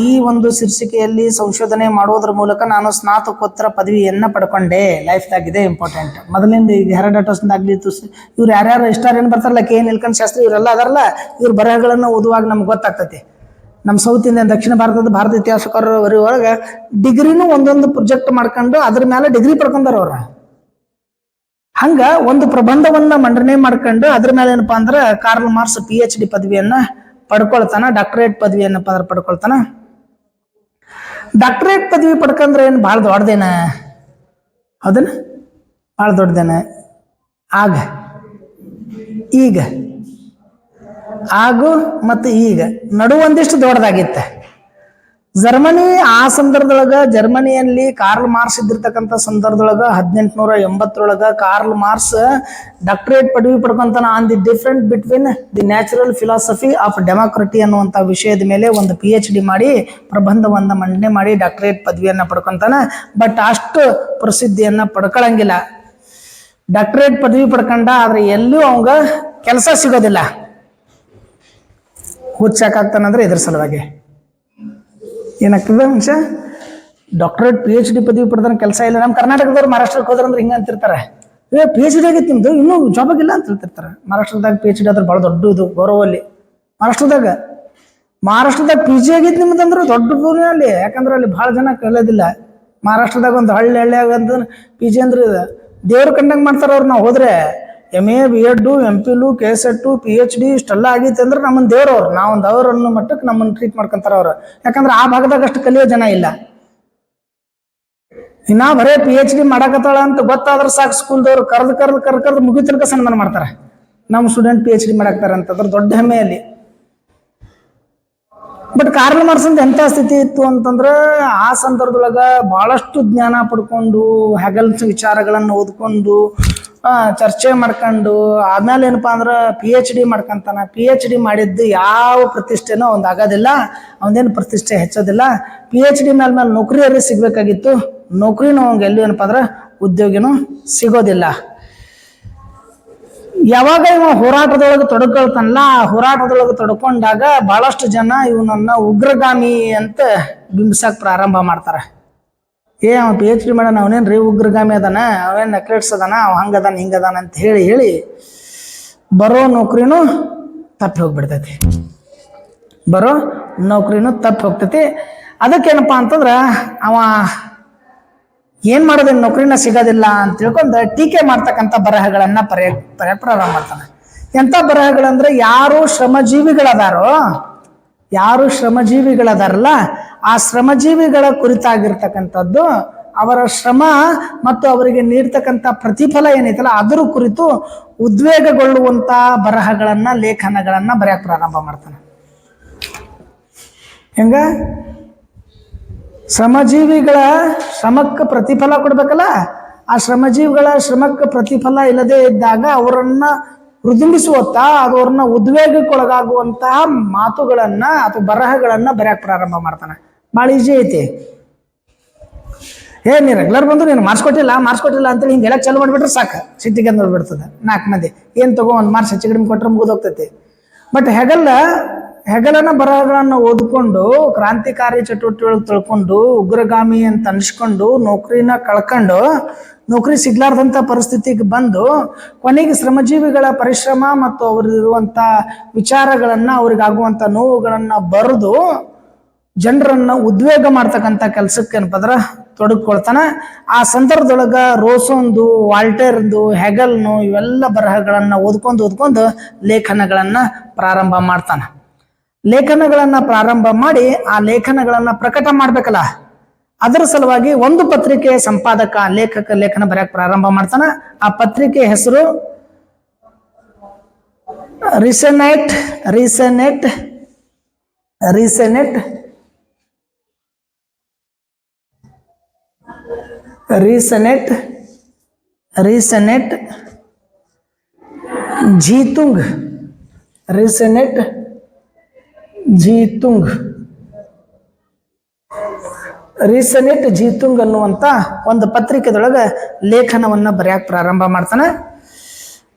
ಈ ಒಂದು ಶೀರ್ಷಿಕೆಯಲ್ಲಿ ಸಂಶೋಧನೆ ಮಾಡೋದ್ರ ಮೂಲಕ ನಾನು ಸ್ನಾತಕೋತ್ತರ ಪದವಿಯನ್ನ ಪಡ್ಕೊಂಡೆ, ಲೈಫ್ದಾಗಿದೆ ಇಂಪಾರ್ಟೆಂಟ್. ಮೊದಲಿಂದ ಈಗ ಹೆರಾಡೋಟಸ್ದಾಗ್ಲಿ ಇವ್ರು ಯಾರ್ಯಾರು ಏನು ಬರ್ತಾರಲ್ಲ KN ನೀಲಕಂಠ ಶಾಸ್ತ್ರಿ ಇವರೆಲ್ಲ ಅದಾರಲ್ಲ, ಇವ್ರ ಬರಹಗಳನ್ನು ಓದುವಾಗ ನಮ್ಗೆ ಗೊತ್ತಾಗ್ತೈತಿ. ನಮ್ಮ ಸೌತ್ ಇಂಡಿಯನ್ ದಕ್ಷಿಣ ಭಾರತ ಇತಿಹಾಸಕಾರರ ಒಳಗೆ ಡಿಗ್ರಿನೂ ಒಂದೊಂದು ಪ್ರೊಜೆಕ್ಟ್ ಮಾಡ್ಕೊಂಡು ಅದ್ರ ಮೇಲೆ ಡಿಗ್ರಿ ಪಡ್ಕೊಂಡಾರ ಅವ್ರ. ಹಂಗ ಒಂದು ಪ್ರಬಂಧವನ್ನ ಮಂಡನೆ ಮಾಡ್ಕೊಂಡು ಅದ್ರ ಮೇಲೆ ಏನಪ್ಪಾ ಅಂದ್ರೆ ಕಾರ್ಲ್ ಮಾರ್ಕ್ಸ್ PhD ಪದವಿಯನ್ನ ಪಡ್ಕೊಳ್ತಾನ, ಡಾಕ್ಟರೇಟ್ ಪದವಿಯನ್ನ ಪಡ್ಕೊಳ್ತಾನ. ಡಾಕ್ಟರೇಟ್ ಪದವಿ ಪಡ್ಕೊಂಡ್ರೆ ಏನು ಭಾಳ ದೊಡ್ಡದೇನ? ಹೌದನ? ಭಾಳ ದೊಡ್ಡದೇನ? ಆಗು ಮತ್ತು ಈಗ ನಡು ಒಂದಿಷ್ಟು ದೊಡ್ಡದಾಗಿತ್ತೆ. ಜರ್ಮನಿಯಲ್ಲಿ ಕಾರ್ಲ್ ಮಾರ್ಕ್ಸ್ ಇದ್ದಿರ್ತಕ್ಕಂಥ ಸಂದರ್ಭದೊಳಗ 1880 ಕಾರ್ಲ್ ಮಾರ್ಕ್ಸ್ ಡಾಕ್ಟರೇಟ್ ಪದವಿ ಪಡ್ಕೊಂತಾನ on the different between the natural philosophy of Democritus ಅನ್ನುವಂಥ ವಿಷಯದ ಮೇಲೆ ಒಂದು PhD ಮಾಡಿ ಪ್ರಬಂಧವನ್ನ ಮಂಡನೆ ಮಾಡಿ ಡಾಕ್ಟರೇಟ್ ಪದವಿಯನ್ನ ಪಡ್ಕೊಂತಾನ. ಬಟ್ ಅಷ್ಟು ಪ್ರಸಿದ್ಧಿಯನ್ನ ಪಡ್ಕೊಳಂಗಿಲ್ಲ. ಡಾಕ್ಟರೇಟ್ ಪದವಿ ಪಡ್ಕೊಂಡ ಆದ್ರೆ ಎಲ್ಲೂ ಅವಂಗ ಕೆಲಸ ಸಿಗೋದಿಲ್ಲ. ಹುಚ್ಚಾಕಾಗ್ತಾನಂದ್ರೆ ಇದ್ರ ಸಲುವಾಗಿ ಏನಾಗ್ತದೆ ಮನುಷ್ಯ ಡಾಕ್ಟರೇಟ್ PhD ಪದವಿ ಪಡೆದ್ರೆ ಕೆಲಸ ಇಲ್ಲ. ನಮ್ಮ ಕರ್ನಾಟಕದವ್ರು ಮಹಾರಾಷ್ಟ್ರಕ್ಕೆ ಹೋದ್ರಂದ್ರೆ ಹಿಂಗೆ ಅಂತಿರ್ತಾರೆ, PhD ಆಗಿತ್ತು ನಿಮ್ದು ಇನ್ನೂ ಜಾಬ್ ಆಗಿಲ್ಲ ಅಂತ ಹೇಳ್ತಿರ್ತಾರೆ. ಮಹಾರಾಷ್ಟ್ರದಾಗ PhD ಆದ್ರೆ ಭಾಳ ದೊಡ್ಡ ಇದು ಗೌರವ ಅಲ್ಲಿ. ಮಹಾರಾಷ್ಟ್ರದಾಗ PG ಆಗಿತ್ತು ನಿಮ್ದಂದ್ರೆ ದೊಡ್ಡ ಪೂರ್ಣ ಅಲ್ಲಿ. ಯಾಕಂದ್ರೆ ಅಲ್ಲಿ ಭಾಳ ಜನ ಕಲಿಯೋದಿಲ್ಲ. ಮಹಾರಾಷ್ಟ್ರದಾಗ ಒಂದು ಹಳ್ಳಿಯಾಗ ಅಂತ PG ಅಂದ್ರೆ ದೇವ್ರ ಕಂಡಂಗೆ ಮಾಡ್ತಾರೆ ಅವ್ರು. ನಾವು ಹೋದ್ರೆ MA B.Ed MPhil KSET PhD ಇಷ್ಟೆಲ್ಲ ಆಗೈತೆ ಅಂದ್ರೆ ನಮ್ಮನ್ನ ದೇವ್ರವ್ರು, ನಾವೊಂದು ಅವ್ರನ್ನ ಮಟ್ಟಕ್ಕೆ ನಮ್ಮನ್ನು ಟ್ರೀಟ್ ಮಾಡ್ಕೊಂತಾರ ಅವ್ರು. ಯಾಕಂದ್ರೆ ಆ ಭಾಗದಾಗ ಅಷ್ಟು ಕಲಿಯೋ ಜನ ಇಲ್ಲ. ಇನ್ನ ಬರೇ PhD ಮಾಡಕತ್ತಾಳ ಅಂತ ಗೊತ್ತಾದ್ರೆ ಸಾಕು, ಸ್ಕೂಲ್ದವ್ರು ಕರೆದು ಮುಗಿತನಕ ಸನ್ಮಾನ ಮಾಡ್ತಾರೆ. ನಮ್ಮ ಸ್ಟೂಡೆಂಟ್ PhD ಮಾಡಾಕ್ತಾರೆ ಅಂತ ಅದ್ರ ದೊಡ್ಡ ಹೆಮ್ಮೆಯಲ್ಲಿ. ಬಟ್ ಕಾರ್ಲ್ ಮಾರ್ಕ್ಸ್ ಎಂಥ ಸ್ಥಿತಿ ಇತ್ತು ಅಂತಂದ್ರೆ, ಆ ಸಂದರ್ಭದೊಳಗ ಬಹಳಷ್ಟು ಜ್ಞಾನ ಪಡ್ಕೊಂಡು ಹೆಗಲ್ಸ್ ವಿಚಾರಗಳನ್ನು ಓದ್ಕೊಂಡು ಚರ್ಚೆ ಮಾಡ್ಕೊಂಡು ಆದ್ಮೇಲೆ ಏನಪ್ಪಾ ಅಂದ್ರೆ PhD ಮಾಡ್ಕೊಂತಾನ. PhD ಮಾಡಿದ್ದು ಯಾವ ಪ್ರತಿಷ್ಠೆನೋ ಒಂದು ಆಗೋದಿಲ್ಲ, ಅವನೇನು ಪ್ರತಿಷ್ಠೆ ಹೆಚ್ಚೋದಿಲ್ಲ. PhD ಮೇಲೆ ನೌಕರಿಯರಿಗೆ ಸಿಗ್ಬೇಕಾಗಿತ್ತು, ನೌಕರಿನೂ ಅವಂಗೆ ಎಲ್ಲೂ ಏನಪ್ಪಾ ಅಂದ್ರೆ ಉದ್ಯೋಗಿನೂ ಸಿಗೋದಿಲ್ಲ. ಯಾವಾಗ ಇವ ಹೋರಾಟದೊಳಗೆ ತೊಡ್ಕೊಳ್ತಾನಲ್ಲ, ಆ ಹೋರಾಟದೊಳಗೆ ತೊಡ್ಕೊಂಡಾಗ ಬಹಳಷ್ಟು ಜನ ಇವನನ್ನ ಉಗ್ರಗಾಮಿ ಅಂತ ಬಿಂಬಿಸಕ್ ಪ್ರಾರಂಭ ಮಾಡ್ತಾರೆ. ಅವ PhD ಮಾಡೋಣ, ಅವನೇನ್ರಿ ಉಗ್ರಗಾಮಿ ಅದಾನ, ಅವೇನು ನಕ್ಲೆಟ್ಸ್ ಅದಾನ, ಅವ ಹಂಗದಾನ ಹಿಂಗದಾನ ಅಂತ ಹೇಳಿ ಬರೋ ನೌಕರಿನೂ ತಪ್ಪಿ ಹೋಗ್ಬಿಡ್ತೈತಿ. ಅದಕ್ಕೇನಪ್ಪ ಅಂತಂದ್ರೆ ಅವ ಏನ್ ಮಾಡೋದೇನು ನೌಕರಿನ ಸಿಗೋದಿಲ್ಲ ಅಂತ ತಿಳ್ಕೊಂಡು ಟೀಕೆ ಮಾಡ್ತಕ್ಕಂಥ ಬರಹಗಳನ್ನ ಪ್ರಾರಂಭ ಮಾಡ್ತಾನೆ. ಎಂಥ ಬರಹಗಳಂದ್ರೆ, ಯಾರು ಶ್ರಮಜೀವಿಗಳದಾರಲ್ಲ ಆ ಶ್ರಮಜೀವಿಗಳ ಕುರಿತಾಗಿರ್ತಕ್ಕಂಥದ್ದು, ಅವರ ಶ್ರಮ ಮತ್ತು ಅವರಿಗೆ ನೀಡ್ತಕ್ಕಂಥ ಪ್ರತಿಫಲ ಏನೈತಲ್ಲ ಅದರ ಕುರಿತು ಉದ್ವೇಗಗೊಳ್ಳುವಂತ ಬರಹಗಳನ್ನ, ಲೇಖನಗಳನ್ನ ಬರೆಯಕ್ಕೆ ಪ್ರಾರಂಭ ಮಾಡ್ತಾನೆ. ಹೆಂಗ ಶ್ರಮಜೀವಿಗಳ ಶ್ರಮಕ್ಕೆ ಪ್ರತಿಫಲ ಕೊಡ್ಬೇಕಲ್ಲ, ಆ ಶ್ರಮಜೀವಿಗಳ ಶ್ರಮಕ್ಕೆ ಪ್ರತಿಫಲ ಇಲ್ಲದೆ ಇದ್ದಾಗ ಅವರನ್ನ ಮೃದುಂಬಿಸುವತ್ತ, ಅವ್ರನ್ನ ಉದ್ವೇಗಕ್ಕೊಳಗಾಗುವಂತಹ ಮಾತುಗಳನ್ನ ಅಥವಾ ಬರಹಗಳನ್ನ ಬರೆಯಕ್ಕೆ ಪ್ರಾರಂಭ ಮಾಡ್ತಾನೆ. ಭಾಳ ಈಜಿ ಐತಿ. ನೀ ರೆಗ್ಯುಲರ್ ಬಂದು ನೀನು ಮಾರ್ಕ್ಸ್ ಕೊಟ್ಟಿಲ್ಲ ಅಂತೇಳಿ ಹಿಂಗೆಲ್ಲ ಚಾಲು ಮಾಡಿಬಿಟ್ರೆ ಸಾಕು, ಸಿಟ್ಟಿಗೆ ನೋಡ್ಬಿಡ್ತದೆ 4 ಮಂದಿ. ಏನು ತಗೋ 1 ಮಾರ್ಕ್ಸ್ ಹೆಚ್ಚು ಕಡಿಮೆ ಕೊಟ್ಟರೆ ಮುಗಿದೋಗ್ತೈತಿ. ಬಟ್ ಹೆಗಲನ ಬರಹಗಳನ್ನು ಓದ್ಕೊಂಡು ಕ್ರಾಂತಿಕಾರಿ ಚಟುವಟಿಕೆಗಳು ತಿಳ್ಕೊಂಡು ಉಗ್ರಗಾಮಿ ಅಂತ ಅನ್ಸ್ಕೊಂಡು ನೌಕರಿನ ಕಳ್ಕೊಂಡು ನೌಕರಿ ಸಿಗ್ಲಾರ್ದಂಥ ಪರಿಸ್ಥಿತಿಗೆ ಬಂದು ಕೊನೆಗೆ ಶ್ರಮಜೀವಿಗಳ ಪರಿಶ್ರಮ ಮತ್ತು ಅವರಿರುವಂಥ ವಿಚಾರಗಳನ್ನು, ಅವ್ರಿಗಾಗುವಂಥ ನೋವುಗಳನ್ನು ಬರೆದು ಜನರನ್ನು ಉದ್ವೇಗ ಮಾಡ್ತಕ್ಕಂಥ ಕೆಲಸಕ್ಕೆ ಏನಪ್ಪಂದ್ರೆ ತೊಡಗಿಕೊಳ್ತಾನೆ. ಆ ಸಂದರ್ಭದೊಳಗೆ ರೋಸೋಂದು, ವಾಲ್ಟೇರ್ದು, ಹೆಗಲ್ನು ಇವೆಲ್ಲ ಬರಹಗಳನ್ನು ಓದ್ಕೊಂಡು ಲೇಖನಗಳನ್ನು ಪ್ರಾರಂಭ ಮಾಡ್ತಾನೆ. ಲೇಖನಗಳನ್ನು ಪ್ರಾರಂಭ ಮಾಡಿ ಆ ಲೇಖನಗಳನ್ನು ಪ್ರಕಟ ಮಾಡ್ಬೇಕಲ್ಲ, ಅದರ ಸಲುವಾಗಿ ಒಂದು ಪತ್ರಿಕೆಯ ಸಂಪಾದಕ ಲೇಖನ ಬರೆಯಕ್ಕೆ ಪ್ರಾರಂಭ ಮಾಡ್ತಾನೆ. ಆ ಪತ್ರಿಕೆ ಹೆಸರು ರೀಸೆನೆಟ್ ಜೀತುಂಗ್ ಅನ್ನುವಂಥ ಒಂದು ಪತ್ರಿಕೆದೊಳಗೆ ಲೇಖನವನ್ನು ಬರೆಯಕ್ಕೆ ಪ್ರಾರಂಭ ಮಾಡ್ತಾನೆ.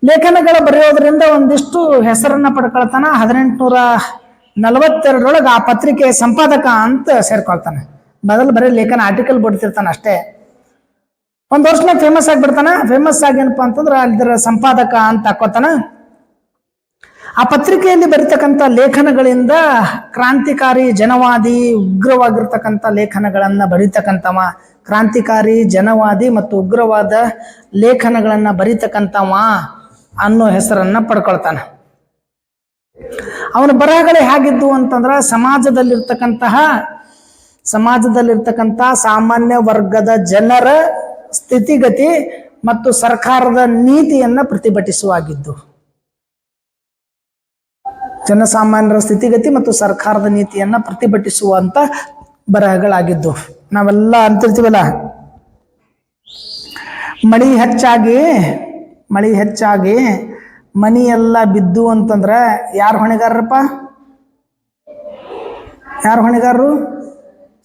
ಲೇಖನಗಳ ಬರೆಯೋದ್ರಿಂದ ಒಂದಿಷ್ಟು ಹೆಸರನ್ನ ಪಡ್ಕೊಳ್ತಾನೆ. 1842 ಆ ಪತ್ರಿಕೆಯ ಸಂಪಾದಕ ಅಂತ ಸೇರ್ಕೊಳ್ತಾನೆ. ಬರೀ ಲೇಖನ ಆರ್ಟಿಕಲ್ ಬಿಡ್ತಿರ್ತಾನೆ ಅಷ್ಟೇ. ಒಂದು ವರ್ಷನಾಗ ಫೇಮಸ್ ಆಗಿಬಿಡ್ತಾನೆ. ಫೇಮಸ್ ಆಗೇನಪ್ಪ ಅಂತಂದ್ರೆ ಅದರ ಸಂಪಾದಕ ಅಂತ ಹಾಕೋತಾನ. ಆ ಪತ್ರಿಕೆಯಲ್ಲಿ ಬರೀತಕ್ಕಂಥ ಲೇಖನಗಳಿಂದ ಕ್ರಾಂತಿಕಾರಿ, ಜನವಾದಿ, ಉಗ್ರವಾಗಿರ್ತಕ್ಕಂಥ ಲೇಖನಗಳನ್ನು ಬರೀತಕ್ಕಂಥವ, ಕ್ರಾಂತಿಕಾರಿ, ಜನವಾದಿ ಮತ್ತು ಉಗ್ರವಾದ ಲೇಖನಗಳನ್ನು ಬರೀತಕ್ಕಂಥವ ಅನ್ನೋ ಹೆಸರನ್ನ ಪಡ್ಕೊಳ್ತಾನೆ. ಅವನ ಬರಹಗಳೇ ಹೇಗಿದ್ದು ಅಂತಂದ್ರೆ, ಸಮಾಜದಲ್ಲಿರ್ತಕ್ಕಂಥ ಸಾಮಾನ್ಯ ವರ್ಗದ ಜನರ ಸ್ಥಿತಿಗತಿ ಮತ್ತು ಸರ್ಕಾರದ ನೀತಿಯನ್ನ ಪ್ರತಿಭಟಿಸುವಾಗಿದ್ದು. ಜನಸಾಮಾನ್ಯರ ಸ್ಥಿತಿಗತಿ ಮತ್ತು ಸರ್ಕಾರದ ನೀತಿಯನ್ನ ಪ್ರತಿಭಟಿಸುವಂತ ಬರಹಗಳಾಗಿದ್ದು. ನಾವೆಲ್ಲ ಅಂತಿರ್ತೀವಲ್ಲ, ಮಳಿ ಹೆಚ್ಚಾಗಿ ಮನಿ ಎಲ್ಲ ಬಿದ್ದು ಅಂತಂದ್ರೆ ಯಾರು ಹೊಣೆಗಾರರಪ್ಪ?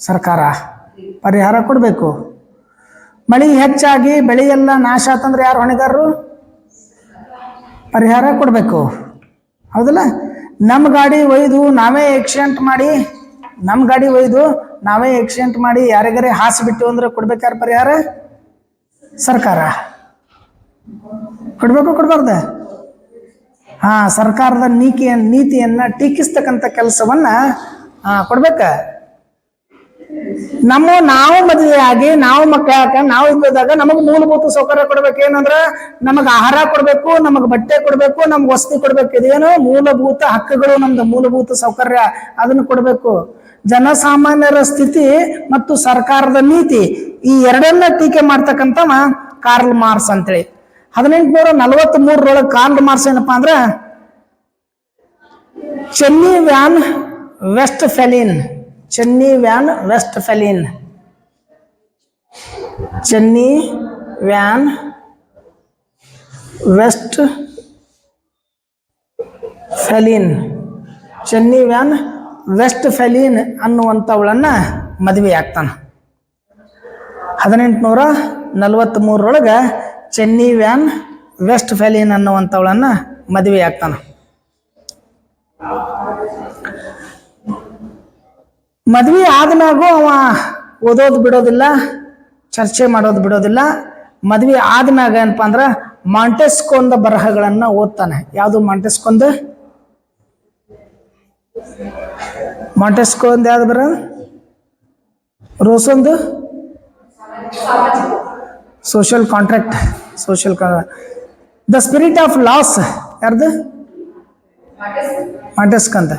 ಸರ್ಕಾರ ಪರಿಹಾರ ಕೊಡಬೇಕು. ಮಳಿ ಹೆಚ್ಚಾಗಿ ಬೆಳೆ ಎಲ್ಲ ನಾಶ ಆತಂದ್ರೆ ಯಾರು ಹೊಣೆಗಾರರು? ಪರಿಹಾರ ಕೊಡಬೇಕು. ಹೌದಲ್ಲ? ನಮ್ಮ ಗಾಡಿ ಒಯ್ದು ನಾವೇ ಆಕ್ಸಿಡೆಂಟ್ ಮಾಡಿ ಯಾರಿಗಾರೆ ಹಾಸಿಬಿಟ್ಟು ಅಂದ್ರೆ ಕೊಡ್ಬೇಕಾರ ಪರಿಹಾರ? ಸರ್ಕಾರ ಕೊಡ್ಬೇಕು, ಕೊಡ್ಬಾರ್ದ? ಸರ್ಕಾರದ ನೀತಿಯನ್ನ ಟೀಕಿಸ್ತಕ್ಕಂಥ ಕೆಲಸವನ್ನ ಕೊಡ್ಬೇಕ. ನಾವು ಮದುವೆ ಆಗಿ ನಾವು ಮಕ್ಕಳ ಹಾಕೊಂಡು ನಾವು ಇದ್ದಾಗ ನಮಗ್ ಮೂಲಭೂತ ಸೌಕರ್ಯ ಕೊಡ್ಬೇಕು. ಏನಂದ್ರ ನಮಗ್ ಆಹಾರ ಕೊಡ್ಬೇಕು, ನಮಗ್ ಬಟ್ಟೆ ಕೊಡ್ಬೇಕು, ನಮ್ಗ್ ವಸತಿ ಕೊಡ್ಬೇಕು. ಇದೇನು ಮೂಲಭೂತ ಹಕ್ಕುಗಳು, ನಮ್ದು ಮೂಲಭೂತ ಸೌಕರ್ಯ, ಅದನ್ನು ಕೊಡ್ಬೇಕು. ಜನಸಾಮಾನ್ಯರ ಸ್ಥಿತಿ ಮತ್ತು ಸರ್ಕಾರದ ನೀತಿ, ಈ ಎರಡನ್ನ ಟೀಕೆ ಮಾಡ್ತಕ್ಕಂಥವ ಕಾರ್ಲ್ ಮಾರ್ಕ್ಸ್ ಅಂತೇಳಿ. 1843 ಕಾರ್ಲ್ ಮಾರ್ಕ್ಸ್ ಏನಪ್ಪಾ ಅಂದ್ರ Jenny von Westphalen, Jenny von Westphalen, Jenny von Westphalen, Jenny von Westphalen ಅನ್ನುವಂಥವಳನ್ನ ಮದುವೆ ಆಗ್ತಾನ. 1843 ಚೆನ್ನಿ ವ್ಯಾನ್ ವೆಸ್ಟ್ ಫೆಲಿನ್ ಅನ್ನುವಂಥವಳನ್ನ ಮದುವೆ ಆಗ್ತಾನ. ಮದ್ವೆ ಆದ್ಮ್ಯಾಗೂ ಅವ ಓದೋದು ಬಿಡೋದಿಲ್ಲ, ಚರ್ಚೆ ಮಾಡೋದು ಬಿಡೋದಿಲ್ಲ. ಮದ್ವೆ ಆದ್ಮ್ಯಾಗ ಏನಪ್ಪಾ ಅಂದ್ರ ಮಾಂಟೆಸ್ಕೊಂದ ಬರಹಗಳನ್ನ ಓದ್ತಾನೆ. ಯಾವುದು ಮಾಂಟೆಸ್ಕೊಂದ? ಮಾಂಟೆಸ್ಕೋ ಯಾವ್ದು ಬರ? ರೋಸೊಂದು social contract, social the spirit of laws ಯಾರ್ದು? ಮಾಂಟೆಸ್ಕಂತ.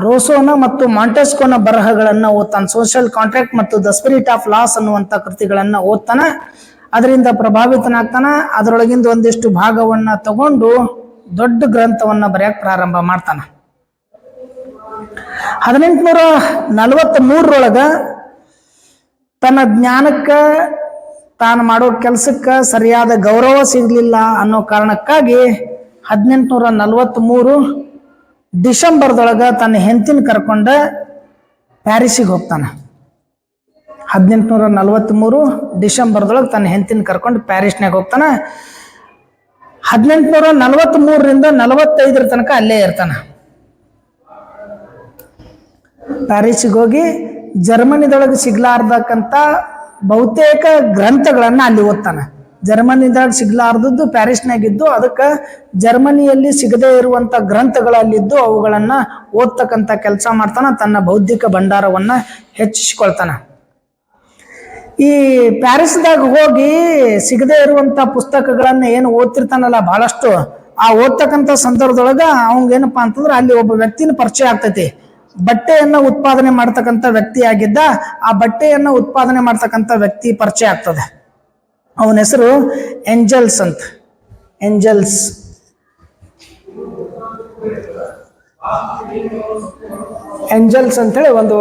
ರೋಸೋನ ಮತ್ತು ಮಾಂಟೆಸ್ಕೋನ ಬರಹಗಳನ್ನ ಓದ್ತಾನೆ. ಸೋಷಿಯಲ್ ಕಾಂಟ್ರಾಕ್ಟ್ ಮತ್ತು ದ ಸ್ಪಿರಿಟ್ ಆಫ್ ಲಾಸ್ ಅನ್ನುವಂಥ ಕೃತಿಗಳನ್ನ ಓದ್ತಾನ. ಅದರಿಂದ ಪ್ರಭಾವಿತನಾಗ್ತಾನ. ಅದರೊಳಗಿಂದ ಒಂದಿಷ್ಟು ಭಾಗವನ್ನ ತಗೊಂಡು ದೊಡ್ಡ ಗ್ರಂಥವನ್ನ ಬರೆಯಕ್ ಪ್ರಾರಂಭ ಮಾಡ್ತಾನ. 1843 ತನ್ನ ಜ್ಞಾನಕ್ಕ, ತಾನು ಮಾಡೋ ಕೆಲಸಕ್ಕೆ ಸರಿಯಾದ ಗೌರವ ಸಿಗಲಿಲ್ಲ ಅನ್ನೋ ಕಾರಣಕ್ಕಾಗಿ 1843 ಡಿಸೆಂಬರ್ದೊಳಗ ತನ್ನ ಹೆಂಡತಿನ ಕರ್ಕೊಂಡ ಪ್ಯಾರಿಸಿಗೆ ಹೋಗ್ತಾನ. 1843 ಡಿಸೆಂಬರ್ದೊಳಗೆ ತನ್ನ ಹೆಂಡತಿನ ಕರ್ಕೊಂಡು ಪ್ಯಾರಿಸ್ನಾಗ ಹೋಗ್ತಾನ. 1843ರಿಂದ 45 ತನಕ ಅಲ್ಲೇ ಇರ್ತಾನ. ಪ್ಯಾರಿಸಿಗೆ ಹೋಗಿ ಜರ್ಮನಿದೊಳಗೆ ಸಿಗ್ಲಾರ್ದಕ್ಕಂಥ ಬಹುತೇಕ ಗ್ರಂಥಗಳನ್ನ ಅಲ್ಲಿ ಓದ್ತಾನೆ. ಜರ್ಮನಿದಾಗ ಸಿಗ್ಲಾರ್ದದ್ದು ಪ್ಯಾರಿಸ್ನಾಗಿದ್ದು, ಅದಕ್ಕೆ ಜರ್ಮನಿಯಲ್ಲಿ ಸಿಗದೇ ಇರುವಂತ ಗ್ರಂಥಗಳಲ್ಲಿದ್ದು ಅವುಗಳನ್ನ ಓದ್ತಕ್ಕಂಥ ಕೆಲಸ ಮಾಡ್ತಾನ. ತನ್ನ ಬೌದ್ಧಿಕ ಭಂಡಾರವನ್ನ ಹೆಚ್ಚಿಸಿಕೊಳ್ತಾನ. ಈ ಪ್ಯಾರಿಸ್ದಾಗ ಹೋಗಿ ಸಿಗದೇ ಇರುವಂತ ಪುಸ್ತಕಗಳನ್ನ ಏನು ಓದ್ತಿರ್ತಾನಲ್ಲ ಬಹಳಷ್ಟು, ಆ ಓದ್ತಕ್ಕಂಥ ಸಂದರ್ಭದೊಳಗ ಅವಂಗೇನಪ್ಪಾ ಅಂತಂದ್ರೆ ಅಲ್ಲಿ ಒಬ್ಬ ವ್ಯಕ್ತಿನ ಪರಿಚಯ ಆಗ್ತೈತಿ. ಬಟ್ಟೆಯನ್ನ ಉತ್ಪಾದನೆ ಮಾಡ್ತಕ್ಕಂಥ ವ್ಯಕ್ತಿ ಆಗಿದ್ದ. ಆ ಬಟ್ಟೆಯನ್ನ ಉತ್ಪಾದನೆ ಮಾಡ್ತಕ್ಕಂಥ ವ್ಯಕ್ತಿ ಪರಿಚಯ ಆಗ್ತದೆ. ಅವನ ಹೆಸರು ಏಂಜಲ್ಸ್ ಅಂತ. ಏಂಜಲ್ಸ್ ಏಂಜಲ್ಸ್ ಅಂತೇಳಿ ಒಂದು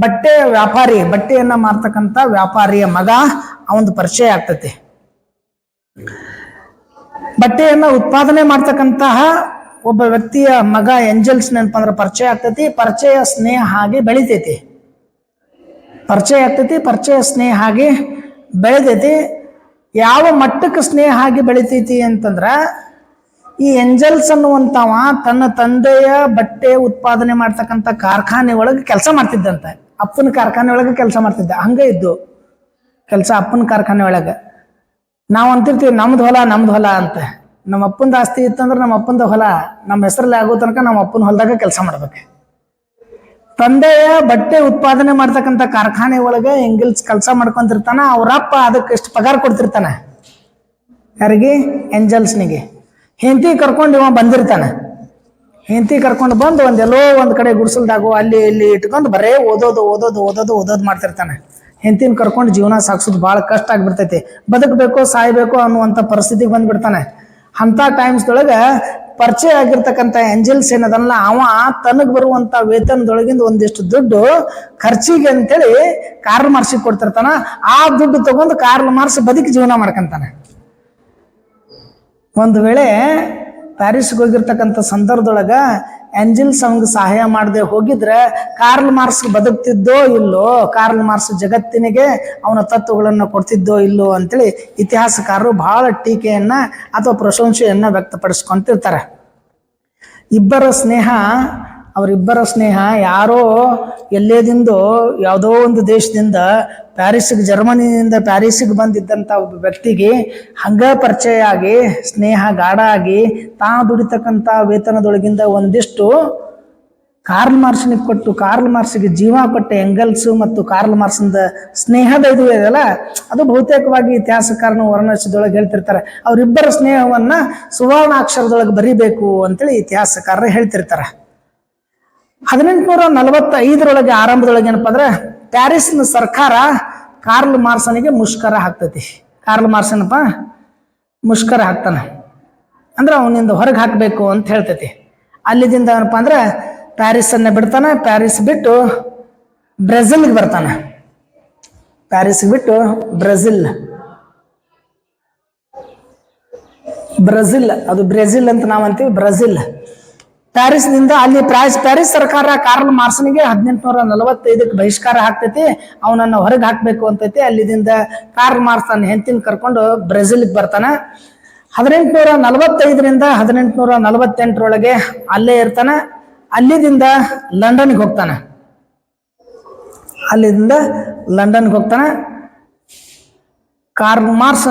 ಬಟ್ಟೆ ವ್ಯಾಪಾರಿ, ಬಟ್ಟೆಯನ್ನ ಮಾರ್ತಕ್ಕಂಥ ವ್ಯಾಪಾರಿಯ ಮಗ ಅವನದು ಪರಿಚಯ ಆಗ್ತತಿ. ಬಟ್ಟೆಯನ್ನ ಉತ್ಪಾದನೆ ಮಾಡ್ತಕ್ಕಂತಹ ಒಬ್ಬ ವ್ಯಕ್ತಿಯ ಮಗ ಏಂಜಲ್ಸ್ ನೆನಪ ಅಂದ್ರೆ ಪರಿಚಯ ಆಗ್ತತಿ. ಪರಿಚಯ ಸ್ನೇಹ ಹಾಗೆ ಬೆಳಿತೈತಿ. ಪರಿಚಯ ಆಗ್ತೈತಿ, ಪರಿಚಯ ಸ್ನೇಹ ಹಾಗೆ ಬೆಳೆದೈತಿ. ಯಾವ ಮಟ್ಟಕ್ಕೆ ಸ್ನೇಹ ಆಗಿ ಬೆಳಿತೈತಿ ಅಂತಂದ್ರ, ಈ ಏಂಜಲ್ಸ್ ಅನ್ನುವಂಥವ ತನ್ನ ತಂದೆಯ ಬಟ್ಟೆ ಉತ್ಪಾದನೆ ಮಾಡ್ತಕ್ಕಂಥ ಕಾರ್ಖಾನೆ ಒಳಗೆ ಕೆಲಸ ಮಾಡ್ತಿದ್ದಂತ. ಅಪ್ಪನ ಕಾರ್ಖಾನೆ ಒಳಗೆ ಕೆಲಸ ಮಾಡ್ತಿದ್ದ. ಹಂಗೆ ಇದ್ದು ಕೆಲಸ ಅಪ್ಪನ ಕಾರ್ಖಾನೆ ಒಳಗೆ. ನಾವು ಅಂತಿರ್ತೀವಿ ನಮ್ದು ಹೊಲ ನಮ್ದು ಹೊಲ ಅಂತ. ನಮ್ಮ ಅಪ್ಪಂದ ಆಸ್ತಿ ಇತ್ತಂದ್ರೆ ನಮ್ಮ ಅಪ್ಪಂದ ಹೊಲ ನಮ್ಮ ಹೆಸರಲ್ಲಿ ಆಗೋ ತನಕ ನಮ್ಮ ಅಪ್ಪನ ಹೊಲದಾಗ ಕೆಲಸ ಮಾಡ್ಬೇಕು. ತಂದೆಯ ಬಟ್ಟೆ ಉತ್ಪಾದನೆ ಮಾಡ್ತಕ್ಕಂಥ ಕಾರ್ಖಾನೆ ಒಳಗೆ ಏಂಜಲ್ಸ್ ಕೆಲಸ ಮಾಡ್ಕೊಂತಿರ್ತಾನ. ಅವ್ರಪ್ಪ ಅದಕ್ಕೆ ಎಷ್ಟು ಪಗಾರ ಕೊಡ್ತಿರ್ತಾನ ಯಾರಿಗೆ? ಏಂಜಲ್ಸ್ನಿಗೆ. ಹೆಂಡತಿ ಕರ್ಕೊಂಡು ಇವ ಬಂದಿರ್ತಾನೆ. ಹೆಂಡತಿ ಕರ್ಕೊಂಡು ಬಂದು ಒಂದೆಲ್ಲೋ ಒಂದು ಕಡೆ ಗುಡಿಸಲ್ದಾಗೋ ಅಲ್ಲಿ ಇಲ್ಲಿ ಇಟ್ಕೊಂಡು ಬರೇ ಓದೋದು ಮಾಡ್ತಿರ್ತಾನೆ. ಹೆಂಡತಿನ ಕರ್ಕೊಂಡು ಜೀವನ ಸಾಗಿಸೋದು ಭಾಳ ಕಷ್ಟ ಆಗ್ಬಿಡ್ತೈತಿ. ಬದುಕಬೇಕು ಸಾಯ್ಬೇಕು ಅನ್ನುವಂಥ ಪರಿಸ್ಥಿತಿಗೆ ಬಂದ್ಬಿಡ್ತಾನೆ. ಅಂಥ ಟೈಮ್ಸ್ದೊಳಗೆ ಪರಿಚಯ ಆಗಿರ್ತಕ್ಕಂಥ ಏಂಜಲ್ಸ್ ಏನದಲ್ಲ, ಅವ ತನಗೆ ಬರುವಂಥ ವೇತನದೊಳಗಿಂದ ಒಂದಿಷ್ಟು ದುಡ್ಡು ಖರ್ಚಿಗೆ ಅಂತೇಳಿ ಕಾರ್ಲ್ ಮಾರ್ಕ್ಸಿಗೆ ಕೊಡ್ತಿರ್ತಾನ. ಆ ದುಡ್ಡು ತಗೊಂಡು ಕಾರ್ಲ್ ಮಾರ್ಕ್ಸ್ ಬದುಕಿ ಜೀವನ ಮಾಡ್ಕೊಂತಾನೆ. ಒಂದು ವೇಳೆ ಪ್ಯಾರಿಸ್ಗೆ ಹೋಗಿರ್ತಕ್ಕಂಥ ಸಂದರ್ಭದೊಳಗ ಏಂಜಲ್ಸ್ ಅವಂಗೆ ಸಹಾಯ ಮಾಡದೆ ಹೋಗಿದ್ರೆ ಕಾರ್ಲ್ ಮಾರ್ಕ್ಸ್ ಬದುಕ್ತಿದ್ದೋ ಇಲ್ಲೋ, ಕಾರ್ಲ್ ಮಾರ್ಕ್ಸ್ ಜಗತ್ತಿನಿಗೆ ಅವನ ತತ್ವಗಳನ್ನು ಕೊಡ್ತಿದ್ದೋ ಇಲ್ಲೋ ಅಂತೇಳಿ ಇತಿಹಾಸಕಾರರು ಬಹಳ ಟೀಕೆಯನ್ನ ಅಥವಾ ಪ್ರಶಂಸೆಯನ್ನ ವ್ಯಕ್ತಪಡಿಸ್ಕೊಂತಿರ್ತಾರೆ. ಅವರಿಬ್ಬರ ಸ್ನೇಹ ಯಾರೋ ಎಲ್ಲೇದಿಂದೋ ಯಾವುದೋ ಒಂದು ದೇಶದಿಂದ ಜರ್ಮನಿಯಿಂದ ಪ್ಯಾರಿಸ್ಗೆ ಬಂದಿದ್ದಂಥ ಒಬ್ಬ ವ್ಯಕ್ತಿಗೆ ಹಂಗ ಪರಿಚಯ ಆಗಿ ಸ್ನೇಹ ಗಾಢ ಆಗಿ ತಾನು ದುಡಿತಕ್ಕಂಥ ವೇತನದೊಳಗಿಂದ ಒಂದಿಷ್ಟು ಕಾರ್ಲ್ ಮಾರ್ಕ್ಸ್ನಿಗೆ ಕೊಟ್ಟು ಕಾರ್ಲ್ ಮಾರ್ಕ್ಸ್ಗೆ ಜೀವ ಕೊಟ್ಟ ಎಂಗಲ್ಸು ಮತ್ತು ಕಾರ್ಲ್ ಮಾರ್ಕ್ಸ್ನ ಸ್ನೇಹದ ಇದು ಇದೆಯಲ್ಲ, ಅದು ಬಹುತೇಕವಾಗಿ ಇತಿಹಾಸಕಾರನ ವರ್ಣಚಿದೊಳಗೆ ಹೇಳ್ತಿರ್ತಾರೆ. ಅವರಿಬ್ಬರ ಸ್ನೇಹವನ್ನ ಸುವರ್ಣಾಕ್ಷರದೊಳಗೆ ಬರಿಬೇಕು ಅಂತೇಳಿ ಇತಿಹಾಸಕಾರರು ಹೇಳ್ತಿರ್ತಾರೆ. 1845 ಆರಂಭದೊಳಗೆ ಏನಪ್ಪಾ ಅಂದ್ರೆ ಪ್ಯಾರಿಸ್ನ ಸರ್ಕಾರ ಕಾರ್ಲ್ ಮಾರ್ಕ್ಸನಿಗೆ ಮುಷ್ಕರ ಹಾಕ್ತೈತಿ. ಕಾರ್ಲ್ ಮಾರ್ಕ್ಸ್ ಏನಪ್ಪ ಮುಷ್ಕರ ಹಾಕ್ತಾನೆ, ಅಂದ್ರೆ ಅವನಿಂದ ಹೊರಗೆ ಹಾಕಬೇಕು ಅಂತ ಹೇಳ್ತೈತಿ. ಅಲ್ಲಿದಿಂದ ಏನಪ್ಪ ಅಂದ್ರೆ ಪ್ಯಾರಿಸನ್ನು ಬಿಡ್ತಾನೆ. ಪ್ಯಾರಿಸ್ ಬಿಟ್ಟು ಬ್ರೆಜಿಲ್ಗೆ ಬರ್ತಾನೆ. ಪ್ಯಾರಿಸ್ ಬಿಟ್ಟು ಬ್ರೆಜಿಲ್ ಅದು ಬ್ರೆಜಿಲ್ ಅಂತ ನಾವು ಅಂತೀವಿ, ಬ್ರೆಜಿಲ್. ಪ್ಯಾರಿಸ್ನಿಂದ ಅಲ್ಲಿ ಪ್ಯಾರಿಸ್ ಸರ್ಕಾರ ಕಾರ್ಲ್ ಮಾರ್ಕ್ಸ್ನಿಗೆ 1845 ಬಹಿಷ್ಕಾರ ಹಾಕ್ತೈತಿ. ಅವನನ್ನು ಹೊರಗೆ ಹಾಕಬೇಕು ಅಂತೈತಿ. ಅಲ್ಲಿದಿಂದ ಕಾರ್ಲ್ ಮಾರ್ಕ್ಸ್ ತನ್ನ ಹೆಂಡತಿನ ಕರ್ಕೊಂಡು ಬ್ರೆಜಿಲ್ಗೆ ಬರ್ತಾನೆ. 1845 1848 ಅಲ್ಲೇ ಇರ್ತಾನೆ. ಅಲ್ಲಿದಿಂದ ಲಂಡನ್ಗೆ ಹೋಗ್ತಾನೆ. ಕಾರ್ಲ್ ಮಾರ್ಕ್ಸ್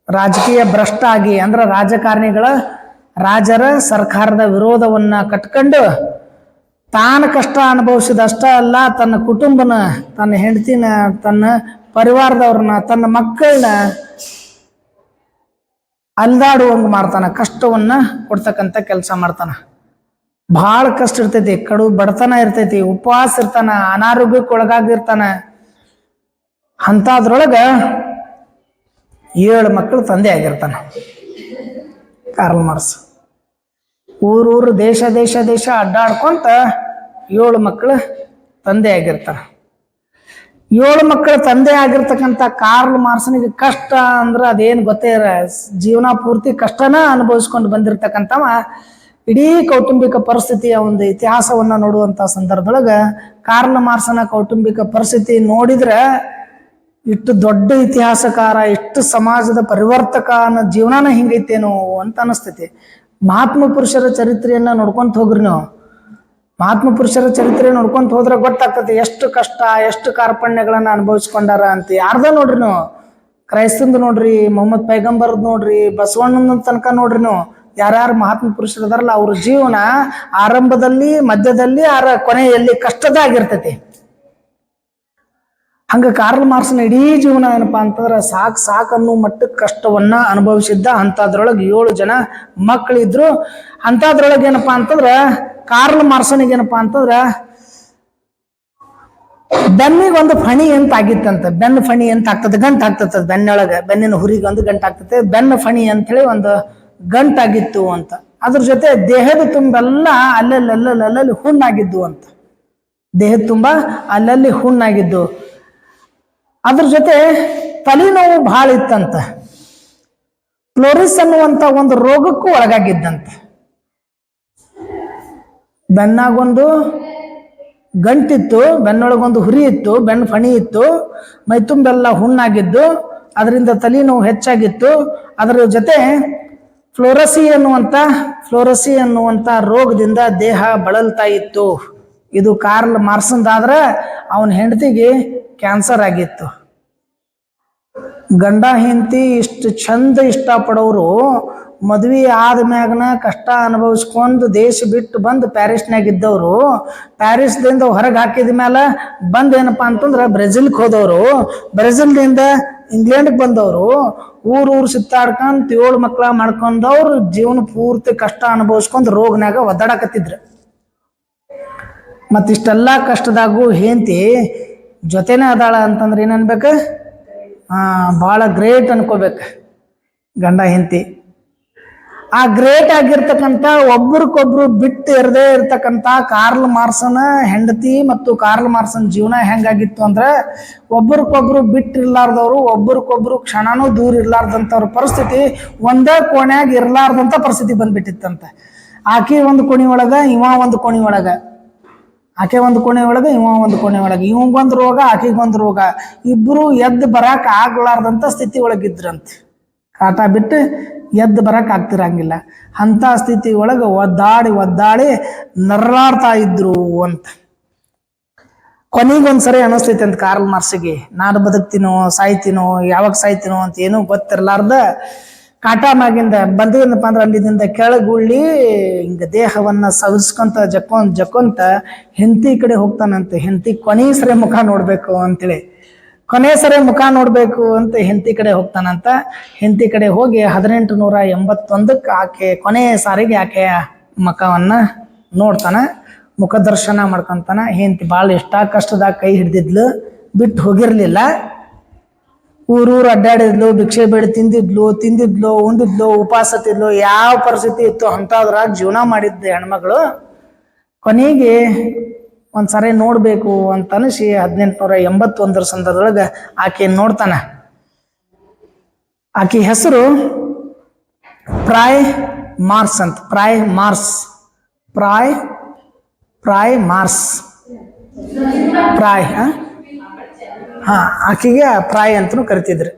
ರಾಜಕೀಯ ಭ್ರಷ್ಟ ಆಗಿ, ಅಂದ್ರೆ ರಾಜರ ಸರ್ಕಾರದ ವಿರೋಧವನ್ನ ಕಟ್ಕೊಂಡು ತಾನು ಕಷ್ಟ ಅನುಭವಿಸಿದಷ್ಟ ಅಲ್ಲ, ತನ್ನ ಕುಟುಂಬನ, ತನ್ನ ಹೆಂಡತಿನ, ತನ್ನ ಪರಿವಾರದವ್ರನ್ನ, ತನ್ನ ಮಕ್ಕಳನ್ನ ಅಲ್ದಾಡುವಂಗೆ ಮಾಡ್ತಾನೆ. ಕಷ್ಟವನ್ನ ಕೊಡ್ತಕ್ಕಂಥ ಕೆಲಸ ಮಾಡ್ತಾನ. ಭಾಳ ಕಷ್ಟ ಇರ್ತೈತಿ, ಕಡು ಬಡತನ ಇರ್ತೈತಿ, ಉಪವಾಸ ಇರ್ತಾನ, ಅನಾರೋಗ್ಯಕ್ಕೆ ಒಳಗಾಗಿರ್ತಾನ. ಅಂಥದ್ರೊಳಗೆ 7 ಮಕ್ಕಳು ತಂದೆ ಆಗಿರ್ತಾನ ಕಾರ್ಲ್ ಮಾರ್ಕ್ಸ್. ಊರೂರು ದೇಶ ಅಡ್ಡಾಡ್ಕೊಂತ 7 ಮಕ್ಕಳು ತಂದೆ ಆಗಿರ್ತಾರ. 7 ಮಕ್ಕಳ ತಂದೆ ಆಗಿರ್ತಕ್ಕಂಥ ಕಾರ್ಲ್ ಮಾರ್ಕ್ಸ್ನಿಗೆ ಕಷ್ಟ ಅಂದ್ರೆ ಅದೇನು ಗೊತ್ತೇ ಜೀವನ ಪೂರ್ತಿ ಕಷ್ಟನ ಅನುಭವಿಸ್ಕೊಂಡು ಬಂದಿರತಕ್ಕಂಥವ ಇಡೀ ಕೌಟುಂಬಿಕ ಪರಿಸ್ಥಿತಿಯ ಒಂದು ಇತಿಹಾಸವನ್ನ ನೋಡುವಂಥ ಸಂದರ್ಭದೊಳಗೆ ಕಾರ್ಲ್ ಮಾರ್ಕ್ಸನ ಕೌಟುಂಬಿಕ ಪರಿಸ್ಥಿತಿ ನೋಡಿದ್ರೆ ಇಷ್ಟು ದೊಡ್ಡ ಇತಿಹಾಸಕಾರ, ಇಷ್ಟು ಸಮಾಜದ ಪರಿವರ್ತಕ ಅನ್ನೋ ಜೀವನನ ಹಿಂಗೈತೇನೋ ಅಂತ ಅನಿಸ್ತೈತಿ. ಮಹಾತ್ಮ ಪುರುಷರ ಚರಿತ್ರೆಯನ್ನ ನೋಡ್ಕೊಂತ ಹೋಗ್ರಿ ನೀವು. ಮಹಾತ್ಮ ಪುರುಷರ ಚರಿತ್ರೆ ನೋಡ್ಕೊಂತ ಹೋದ್ರೆ ಗೊತ್ತಾಗ್ತದೆ ಎಷ್ಟು ಕಷ್ಟ, ಎಷ್ಟು ಕಾರ್ಪಣ್ಯಗಳನ್ನ ಅನುಭವಿಸ್ಕೊಂಡಾರ ಅಂತ. ಯಾರ್ದ ನೋಡ್ರಿ ನೀವು, ಕ್ರೈಸ್ತಂದು ನೋಡ್ರಿ, ಮೊಹಮ್ಮದ್ ಪೈಗಂಬರ್ದ್ ನೋಡ್ರಿ, ಬಸವಣ್ಣನ ತನಕ ನೋಡ್ರಿ ನೀವು. ಯಾರ್ಯಾರು ಮಹಾತ್ಮ ಪುರುಷರು ಅದಾರಲ್ಲ ಅವ್ರ ಜೀವನ ಆರಂಭದಲ್ಲಿ, ಮಧ್ಯದಲ್ಲಿ, ಕೊನೆಯಲ್ಲಿ ಕಷ್ಟದಾಗಿರ್ತೈತಿ. ಹಂಗ ಕಾರ್ಲ್ ಮಾರ್ಕ್ಸ್ನ ಇಡೀ ಜೀವನ ಏನಪ್ಪಾ ಅಂತಂದ್ರೆ ಸಾಕನ್ನೋ ಮಟ್ಟಕ್ಕೆ ಕಷ್ಟವನ್ನ ಅನುಭವಿಸಿದ್ದ. ಅಂಥದ್ರೊಳಗೆ 7 ಜನ ಮಕ್ಕಳಿದ್ರು. ಅಂಥದ್ರೊಳಗೆ ಏನಪ್ಪಾ ಅಂತಂದ್ರ ಕಾರ್ಲ್ ಮಾರ್ಕ್ಸ್ನಿಗೆ ಏನಪ್ಪಾ ಅಂತಂದ್ರ ಬೆನ್ನಿಗೆ ಒಂದು ಫಣಿ ಅಂತ ಆಗಿತ್ತಂತ. ಬೆನ್ನು ಫಣಿ ಅಂತ ಆಗ್ತದೆ, ಗಂಟು ಆಗ್ತದೆ ಬೆನ್ನೊಳಗೆ, ಬೆನ್ನಿನ ಹುರಿಗೆ ಒಂದು ಗಂಟು ಆಗ್ತದೆ. ಬೆನ್ನು ಫಣಿ ಅಂತ ಹೇಳಿ ಒಂದು ಗಂಟಾಗಿತ್ತು ಅಂತ. ಅದ್ರ ಜೊತೆ ದೇಹದ ತುಂಬೆಲ್ಲ ಅಲ್ಲಲ್ಲಿ ಹುಣ್ಣಾಗಿದ್ದು ಅಂತ. ದೇಹದ ತುಂಬ ಅಲ್ಲಲ್ಲಿ ಹುಣ್ಣಾಗಿದ್ದು. ಅದ್ರ ಜೊತೆ ತಲೆನೋವು ಭಾಳ ಇತ್ತಂತ. ಫ್ಲೋರಿಸ್ ಅನ್ನುವಂಥ ಒಂದು ರೋಗಕ್ಕೂ ಒಳಗಾಗಿದ್ದಂತೆ. ಬೆನ್ನಾಗೊಂದು ಗಂಟಿತ್ತು, ಬೆನ್ನೊಳಗೊಂದು ಹುರಿ ಇತ್ತು, ಬೆನ್ನು ಫಣಿ ಇತ್ತು, ಮೈ ತುಂಬೆಲ್ಲ ಹುಣ್ಣಾಗಿದ್ದು, ಅದರಿಂದ ತಲೆನೋವು ಹೆಚ್ಚಾಗಿತ್ತು. ಅದರ ಜೊತೆ ಫ್ಲೋರಸಿ ಅನ್ನುವಂಥ ರೋಗದಿಂದ ದೇಹ ಬಳಲ್ತಾ ಇತ್ತು. ಇದು ಕಾರ್ಲ್ ಮಾರ್ಕ್ಸ್ದಾದ್ರೆ ಅವನ ಹೆಂಡತಿಗೆ ಕ್ಯಾನ್ಸರ್ ಆಗಿತ್ತು. ಗಂಡ ಹೆಂಡತಿ ಇಷ್ಟು ಚಂದ ಇಷ್ಟಪಡೋರು ಮದ್ವೆ ಆದ್ಮ್ಯಾಗನ ಕಷ್ಟ ಅನುಭವಿಸ್ಕೊಂಡು ದೇಶ ಬಿಟ್ಟು ಬಂದು ಪ್ಯಾರಿಸ್ನಾಗ ಇದ್ದವರು, ಪ್ಯಾರಿಸ್ದಿಂದ ಹೊರಗೆ ಹಾಕಿದ ಮೇಲೆ ಬಂದು ಏನಪ್ಪಾ ಅಂತಂದ್ರೆ ಬ್ರೆಜಿಲ್ಗೆ ಹೋದವರು, ಬ್ರೆಜಿಲ್ನಿಂದ ಇಂಗ್ಲೆಂಡ್ಗೆ ಬಂದವರು, ಊರು ಸುತ್ತಾಡ್ಕೊಂತ 7 ಮಕ್ಕಳ ಮಾಡ್ಕೊಂಡವ್ರು ಜೀವನ ಪೂರ್ತಿ ಕಷ್ಟ ಅನುಭವಿಸ್ಕೊಂಡು ರೋಗನಾಗ ಒದ್ದಾಡಕತ್ತಿದ್ರು. ಮತ್ತಿಷ್ಟೆಲ್ಲ ಕಷ್ಟದಾಗೂ ಹೆಂಡತಿ ಜೊತೆನೇ ಅದಾಳ ಅಂತಂದ್ರೆ ಏನನ್ಬೇಕು, ಭಾಳ ಗ್ರೇಟ್ ಅನ್ಕೋಬೇಕು ಗಂಡ ಹೆಂಡತಿ. ಆ ಗ್ರೇಟ್ ಆಗಿರ್ತಕ್ಕಂಥ ಒಬ್ರಿಗೊಬ್ರು ಬಿಟ್ಟು ಇರದೇ ಇರ್ತಕ್ಕಂಥ ಕಾರ್ಲ್ ಮಾರ್ಕ್ಸನ ಹೆಂಡತಿ ಮತ್ತು ಕಾರ್ಲ್ ಮಾರ್ಕ್ಸನ ಜೀವನ ಹೆಂಗಾಗಿತ್ತು ಅಂದ್ರೆ ಒಬ್ರಿಗೊಬ್ರು ಬಿಟ್ಟಿರ್ಲಾರ್ದವ್ರು, ಒಬ್ರಿಗೊಬ್ರು ಕ್ಷಣನೂ ದೂರ ಇರ್ಲಾರ್ದಂಥವ್ರ ಪರಿಸ್ಥಿತಿ, ಒಂದೇ ಕೋಣ್ಯಾಗ ಇರ್ಲಾರ್ದಂಥ ಪರಿಸ್ಥಿತಿ ಬಂದ್ಬಿಟ್ಟಿತ್ತಂತ. ಆಕೆ ಒಂದು ಕೋಣಿ ಒಳಗ, ಇವ ಒಂದು ಕೋಣಿ ಒಳಗ, ಆಕೆ ಒಂದು ಕೋಣೆ ಒಳಗೆ, ಇವ ಒಂದು ಕೋಣೆ ಒಳಗೆ, ಇವಂಗೊಂದು ರೋಗ, ಆಕೆಗೊಂದು ರೋಗ, ಇಬ್ರು ಎದ್ದು ಬರಾಕ್ ಆಗ್ಲಾರ್ದಂಥ ಸ್ಥಿತಿ ಒಳಗಿದ್ರಂತೆ. ಕಾಟ ಬಿಟ್ಟು ಎದ್ದು ಬರಕ್ ಆಗ್ತಿರಂಗಿಲ್ಲ. ಅಂಥ ಸ್ಥಿತಿ ಒಳಗೆ ಒದ್ದಾಡಿ ನರ್ರಾಡ್ತಾ ಇದ್ರು ಅಂತ. ಕೊನೆಗೊಂದ್ಸರಿ ಅನಿಸ್ತೈತೆ ಅಂತ ಕಾರ್ಲ್ ಮಾರ್ಕ್ಸ್ಗೆ, ನಾನು ಬದುಕ್ತೀನೋ ಸಾಯ್ತೀನೋ, ಯಾವಾಗ ಸಾಯ್ತೀನೋ ಅಂತ ಏನೂ ಗೊತ್ತಿರ್ಲಾರ್ದ ಕಾಟ ಮ್ಯಾಗಿಂದ ಬಂದಿದ್ದಪ್ಪ ಅಂದ್ರೆ ಅಲ್ಲಿದಿಂದ ಕೆಳಗುಳ್ಳಿ ಹಿಂಗ ದೇಹವನ್ನ ಸವಿಸ್ಕೊಂತ ಜಕ್ಕೊಂತ ಹೆಂಡತಿ ಕಡೆ ಹೋಗ್ತಾನಂತೆ. ಹೆಂಡತಿ ಕೊನೆ ಸರಿ ಮುಖ ನೋಡ್ಬೇಕು ಅಂತೇಳಿ, ಕೊನೆ ಸರಿ ಮುಖ ನೋಡ್ಬೇಕು ಅಂತ ಹೆಂಡತಿ ಕಡೆ ಹೋಗ್ತಾನಂತ. ಹೆಂಡತಿ ಕಡೆ ಹೋಗಿ 1881ಕ್ಕೆ ಆಕೆ ಕೊನೆ ಸಾರಿಗೆ ಆಕೆಯ ಮುಖವನ್ನ ನೋಡ್ತಾನ, ಮುಖ ದರ್ಶನ ಮಾಡ್ಕೊಂತಾನ. ಹೆಂಡತಿ ಭಾಳ ಎಷ್ಟ ಕಷ್ಟದಾಗ ಕೈ ಹಿಡ್ದಿದ್ಲು, ಬಿಟ್ಟು ಹೋಗಿರ್ಲಿಲ್ಲ. ಊರೂರು ಅಡ್ಡಾಡಿದ್ಲು, ಭಿಕ್ಷೆ ಬೇಡಿ ತಿಂದಿದ್ಲು, ಉಂಡಿದ್ಲು, ಉಪವಾಸತಿದ್ಲು, ಯಾವ ಪರಿಸ್ಥಿತಿ ಇತ್ತು ಅಂಥದ್ರಾಗ ಜೀವನ ಮಾಡಿದ್ದೆ ಹೆಣ್ಮಗಳು. ಕೊನೆಗೆ ಒಂದ್ಸರಿ ನೋಡ್ಬೇಕು ಅಂತ ಅನಿಸಿ 1881 ಸಂದರ್ಭದೊಳಗೆ ಆಕೆ ನೋಡ್ತಾನ. ಆಕೆ ಹೆಸರು ಪ್ರಾಯ್ ಮಾರ್ಸ್ ಅಂತ. ಪ್ರಾಯ್ ಆಕೆಗೆ ಪ್ರಾಯ್ ಅಂತನೂ ಕರಿತಿದ್ರು.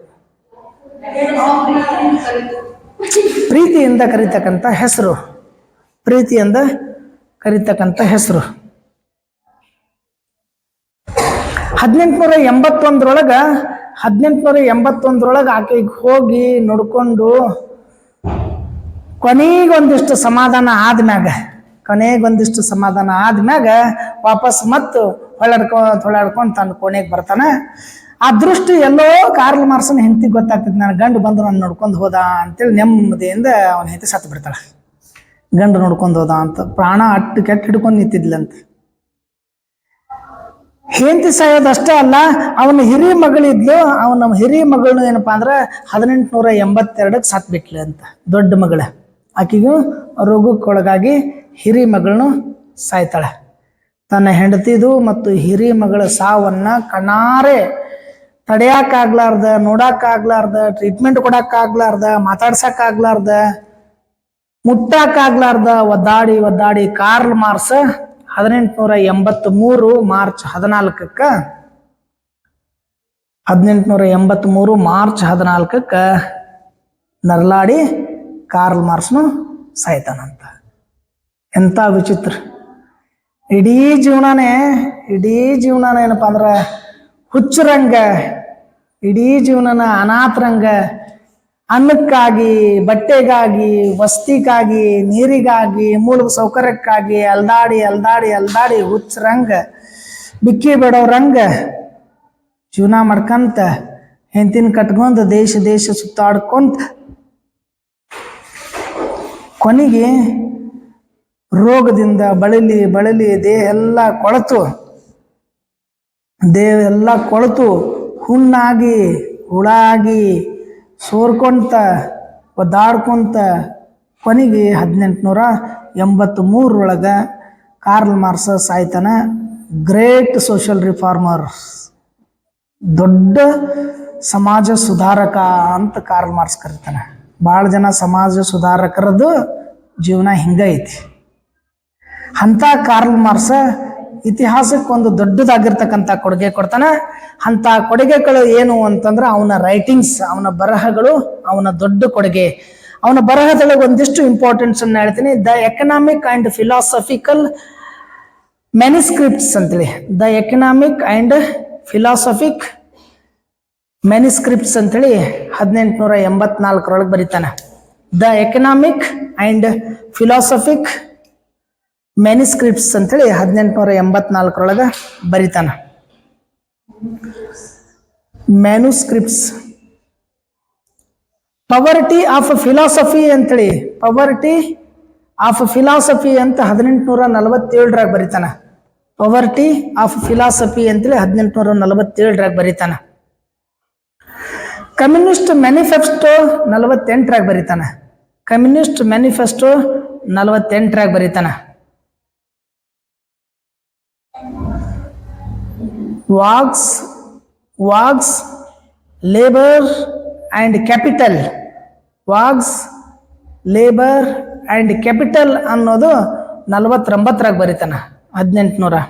ಪ್ರೀತಿಯಿಂದ ಕರಿತಕ್ಕಂಥ ಹೆಸರು, ಪ್ರೀತಿಯಿಂದ ಕರಿತಕ್ಕಂಥ ಹೆಸರು. 1881 ಆಕೆಗೆ ಹೋಗಿ ನೋಡ್ಕೊಂಡು ಕೊನೆಗೊಂದಿಷ್ಟು ಸಮಾಧಾನ ಆದ್ಮ್ಯಾಗ ವಾಪಸ್ ಮತ್ತು ಹೊಳ್ಳಾಡ್ಕೊಂಡು ತನ್ನ ಕೋಣೆಗೆ ಬರ್ತಾನೆ. ಆ ದೃಷ್ಟಿ ಎಲ್ಲೋ ಕಾರ್ಲ್ ಮಾರ್ಸನ್ ಹೆಂಡತಿಗೆ ಗೊತ್ತಾಗ್ತದೆ, ನನ್ನ ಗಂಡು ಬಂದು ನಾನು ನೋಡ್ಕೊಂಡು ಹೋದ ಅಂತೇಳಿ ನೆಮ್ಮದಿಯಿಂದ ಅವನ ಹೆಂಡತಿ ಸತ್ತು ಬಿಡ್ತಾಳೆ. ಗಂಡು ನೋಡ್ಕೊಂಡು ಹೋದ ಅಂತ ಪ್ರಾಣ ಅಟ್ಟು ಕೆಟ್ಟ ಹಿಡ್ಕೊಂಡು ನಿಂತಿದ್ಲಂತ. ಹೆಂಡತಿ ಸಾಯೋದಷ್ಟೇ ಅಲ್ಲ, ಅವನ ಹಿರಿಯ ಮಗಳಿದ್ಲು. ಅವನ ಹಿರಿಯ ಮಗಳನ್ನ ಏನಪ್ಪಾ ಅಂದ್ರೆ 1882ಕ್ಕೆ ಸತ್ ಬಿಟ್ಲು ಅಂತ. ದೊಡ್ಡ ಮಗಳ ಆಕೆಗೂ ರೋಗಕ್ಕೊಳಗಾಗಿ ಹಿರಿಯ ಮಗಳನ್ನ ಸಾಯ್ತಾಳೆ. ತನ್ನ ಹೆಂಡತಿದು ಮತ್ತು ಹಿರಿಯ ಮಗಳ ಸಾವನ್ನ ಕಣ್ಣಾರೆ ತಡೆಯಕ್ಕಾಗ್ಲಾರ್ದ, ನೋಡಕ್ಕಾಗ್ಲಾರ್ದ, ಟ್ರೀಟ್ಮೆಂಟ್ ಕೊಡಕ್ಕಾಗ್ಲಾರ್ದ, ಮಾತಾಡ್ಸಕ್ಕಾಗ್ಲಾರ್ದ, ಮುಟ್ಟಕ್ಕಾಗ್ಲಾರ್ದ ಒದ್ದಾಡಿ ಕಾರ್ಲ್ ಮಾರ್ಸ್ 1883 ಮಾರ್ಚ್ 14ಕ್ಕೆ ನರಳಾಡಿ ಕಾರ್ಲ್ ಮಾರ್ಸ್ನು ಸಾಯ್ತಾನಂತ. ಎಂಥ ವಿಚಿತ್ರ! ಇಡೀ ಜೀವನನೇ ಏನಪ್ಪ ಅಂದ್ರೆ ಹುಚ್ಚರಂಗ, ಇಡೀ ಜೀವನನ ಅನಾಥರಂಗ, ಅನ್ನಕ್ಕಾಗಿ, ಬಟ್ಟೆಗಾಗಿ, ವಸ್ತಿಗಾಗಿ, ನೀರಿಗಾಗಿ, ಮೂಲಕ ಸೌಕರ್ಯಕ್ಕಾಗಿ ಅಲ್ದಾಡಿ ಹುಚ್ಚರಂಗ, ಬಿಕ್ಕಿ ಬಿಡೋರಂಗ ಜೀವನ ಮಾಡ್ಕಂತ ಹೆಂಡತಿನ ಕಟ್ಕೊಂತ ದೇಶ ಸುತ್ತಾಡ್ಕೊಂತ ಕೊನೆಗೆ ರೋಗದಿಂದ ಬಳಲಿ ದೇಹ ಎಲ್ಲ ಕೊಳತು ಹುಣ್ಣಾಗಿ ಹುಳಾಗಿ ಸೋರ್ಕೊಂತ ಒದ್ದಾಡ್ಕೊಂತ ಕೊನೆಗೆ 1883 ಕಾರ್ಲ್ ಮಾರ್ಸ್ ಸಾಯ್ತಾನ. ಗ್ರೇಟ್ ಸೋಷಿಯಲ್ ರಿಫಾರ್ಮರ್, ದೊಡ್ಡ ಸಮಾಜ ಸುಧಾರಕ ಅಂತ ಕಾರ್ಲ್ ಮಾರ್ಕ್ಸ್ ಕರೀತಾನೆ. ಭಾಳ ಜನ ಸಮಾಜ ಸುಧಾರಕರದ್ದು ಜೀವನ ಹಿಂಗೈತಿ. ಅಂಥ ಕಾರ್ಲ್ ಮಾರ್ಕ್ಸ್ ಇತಿಹಾಸಕ್ಕೆ ಒಂದು ದೊಡ್ಡದಾಗಿರ್ತಕ್ಕಂಥ ಕೊಡುಗೆ ಕೊಡ್ತಾನೆ. ಅಂಥ ಕೊಡುಗೆಗಳು ಏನು ಅಂತಂದ್ರೆ ಅವನ ರೈಟಿಂಗ್ಸ್, ಅವನ ಬರಹಗಳು ಅವನ ದೊಡ್ಡ ಕೊಡುಗೆ. ಅವನ ಬರಹದೊಳಗೆ ಒಂದಿಷ್ಟು ಇಂಪಾರ್ಟೆನ್ಸ್ ಅನ್ನು ಹೇಳ್ತೀನಿ. The economic and philosophical manuscripts ಅಂತೇಳಿ, ದ ಎಕನಾಮಿಕ್ ಆ್ಯಂಡ್ ಫಿಲಾಸಫಿಕ್ ಮ್ಯಾನುಸ್ಕ್ರಿಪ್ಟ್ಸ್ ಅಂತೇಳಿ 1884 ಬರೀತಾನೆ. ದ ಎಕನಾಮಿಕ್ ಆ್ಯಂಡ್ ಫಿಲಾಸಫಿಕ್ ಮ್ಯಾನುಸ್ಕ್ರಿಪ್ಟ್ಸ್ ಅಂತೇಳಿ 1884 ಬರೀತಾನೆ. ಮ್ಯಾನುಸ್ಕ್ರಿಪ್ಟ್ಸ್. ಪವರ್ಟಿ ಆಫ್ ಫಿಲಾಸಫಿ ಅಂತೇಳಿ, ಪವರ್ಟಿ ಆಫ್ ಫಿಲಾಸಫಿ ಅಂತ 1847 ಬರೀತಾನೆ. ಪವರ್ಟಿ ಆಫ್ ಫಿಲಾಸಫಿ ಅಂತೇಳಿ 1847 ಬರೀತಾನೆ. ಕಮ್ಯುನಿಸ್ಟ್ ಮ್ಯಾನಿಫೆಸ್ಟೋ 48 ಬರೀತಾನೆ. ಕಮ್ಯುನಿಸ್ಟ್ ಮ್ಯಾನಿಫೆಸ್ಟೋ 48 ಬರೀತಾನೆ. Wages labour and capital, wages labour and capital ಅನ್ನೋದು 49 ಬರೀತಾನೆ 1800.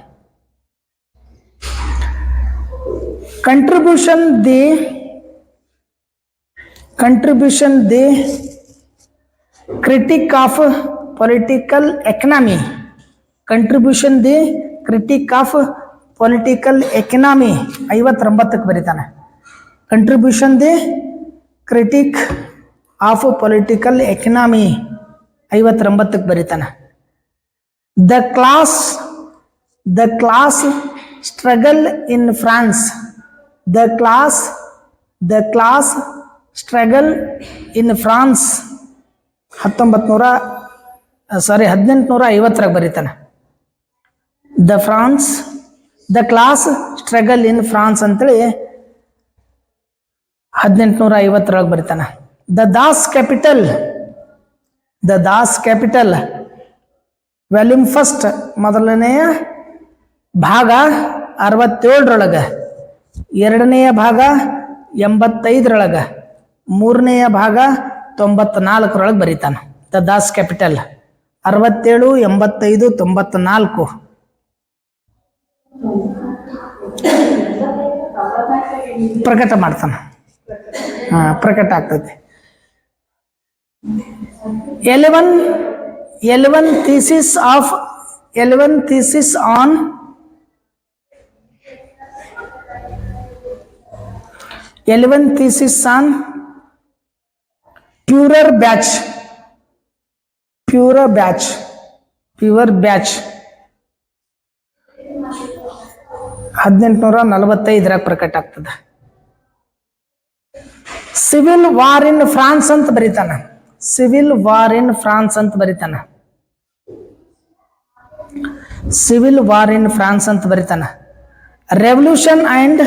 Contribution the critique of political economy, contribution the critique of political economy 59 ಬರೀತಾನೆ. Contribution the critique of political economy 59ಕ್ಕೆ ಬರೀತಾನ. The class struggle in France, the class struggle in France 1850 ಬರೀತಾನೆ. The class struggle in France ಅಂತೇಳಿ 1850 ಬರೀತಾನೆ. The Das Kapital volume first ಮೊದಲನೆಯ ಭಾಗ 67 ಎರಡನೆಯ ಭಾಗ 85 ಮೂರನೆಯ ಭಾಗ 94 ಬರೀತಾನೆ. ದ ದಾಸ್ ಕ್ಯಾಪಿಟಲ್ 67, 85, 94 ಪ್ರಕಟ ಮಾಡ್ತಾನ. ಪ್ರಕಟ ಆಗ್ತದೆ. 11 thesis on pure batch 1845 ಪ್ರಕಟ ಆಗ್ತದೆ. ಸಿವಿಲ್ ವಾರ್ ಇನ್ ಫ್ರಾನ್ಸ್ ಅಂತ ಬರೀತಾನ. ಸಿವಿಲ್ ವಾರ್ ಇನ್ ಫ್ರಾನ್ಸ್ ಅಂತ ಬರೀತಾನ. ರೆವಲ್ಯೂಷನ್ ಅಂಡ್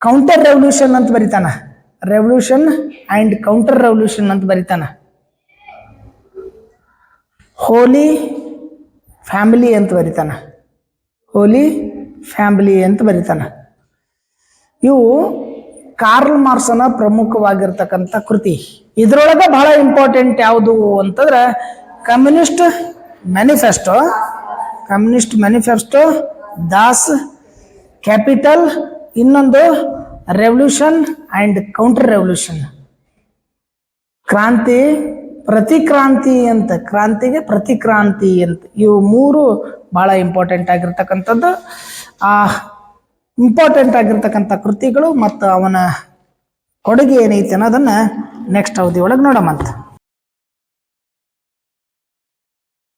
ಕೌಂಟರ್ ರೆವಲ್ಯೂಷನ್ ಅಂತ ಬರೀತಾನ. ರೆವಲ್ಯೂಷನ್ ಅಂಡ್ ಕೌಂಟರ್ ರೆವಲ್ಯೂಷನ್ ಅಂತ ಬರೀತಾನ. ಹೋಲಿ ಫ್ಯಾಮಿಲಿ ಅಂತ ಬರೀತಾನ. ಇವು ಕಾರ್ಲ್ ಮಾರ್ಕ್ಸನ ಪ್ರಮುಖವಾಗಿರ್ತಕ್ಕಂಥ ಕೃತಿ. ಇದ್ರೊಳಗೆ ಬಹಳ ಇಂಪಾರ್ಟೆಂಟ್ ಯಾವುದು ಅಂತಂದ್ರೆ ಕಮ್ಯುನಿಸ್ಟ್ ಮ್ಯಾನಿಫೆಸ್ಟೋ, ದಾಸ್ ಕ್ಯಾಪಿಟಲ್, ಇನ್ನೊಂದು ರೆವಲ್ಯೂಷನ್ ಅಂಡ್ ಕೌಂಟರ್ ರೆವಲ್ಯೂಷನ್. ಕ್ರಾಂತಿಗೆ ಪ್ರತಿಕ್ರಾಂತಿ ಅಂತ ಇವು ಮೂರು ಬಹಳ ಇಂಪಾರ್ಟೆಂಟ್ ಆಗಿರ್ತಕ್ಕಂಥದ್ದು. ಇಂಪಾರ್ಟೆಂಟ್ ಆಗಿರ್ತಕ್ಕಂಥ ಕೃತಿಗಳು ಮತ್ತು ಅವನ ಕೊಡುಗೆ ಏನೈತೆ ಅನ್ನೋದನ್ನ ನೆಕ್ಸ್ಟ್ ಅವಧಿ ಒಳಗೆ ನೋಡೋಮಂತ.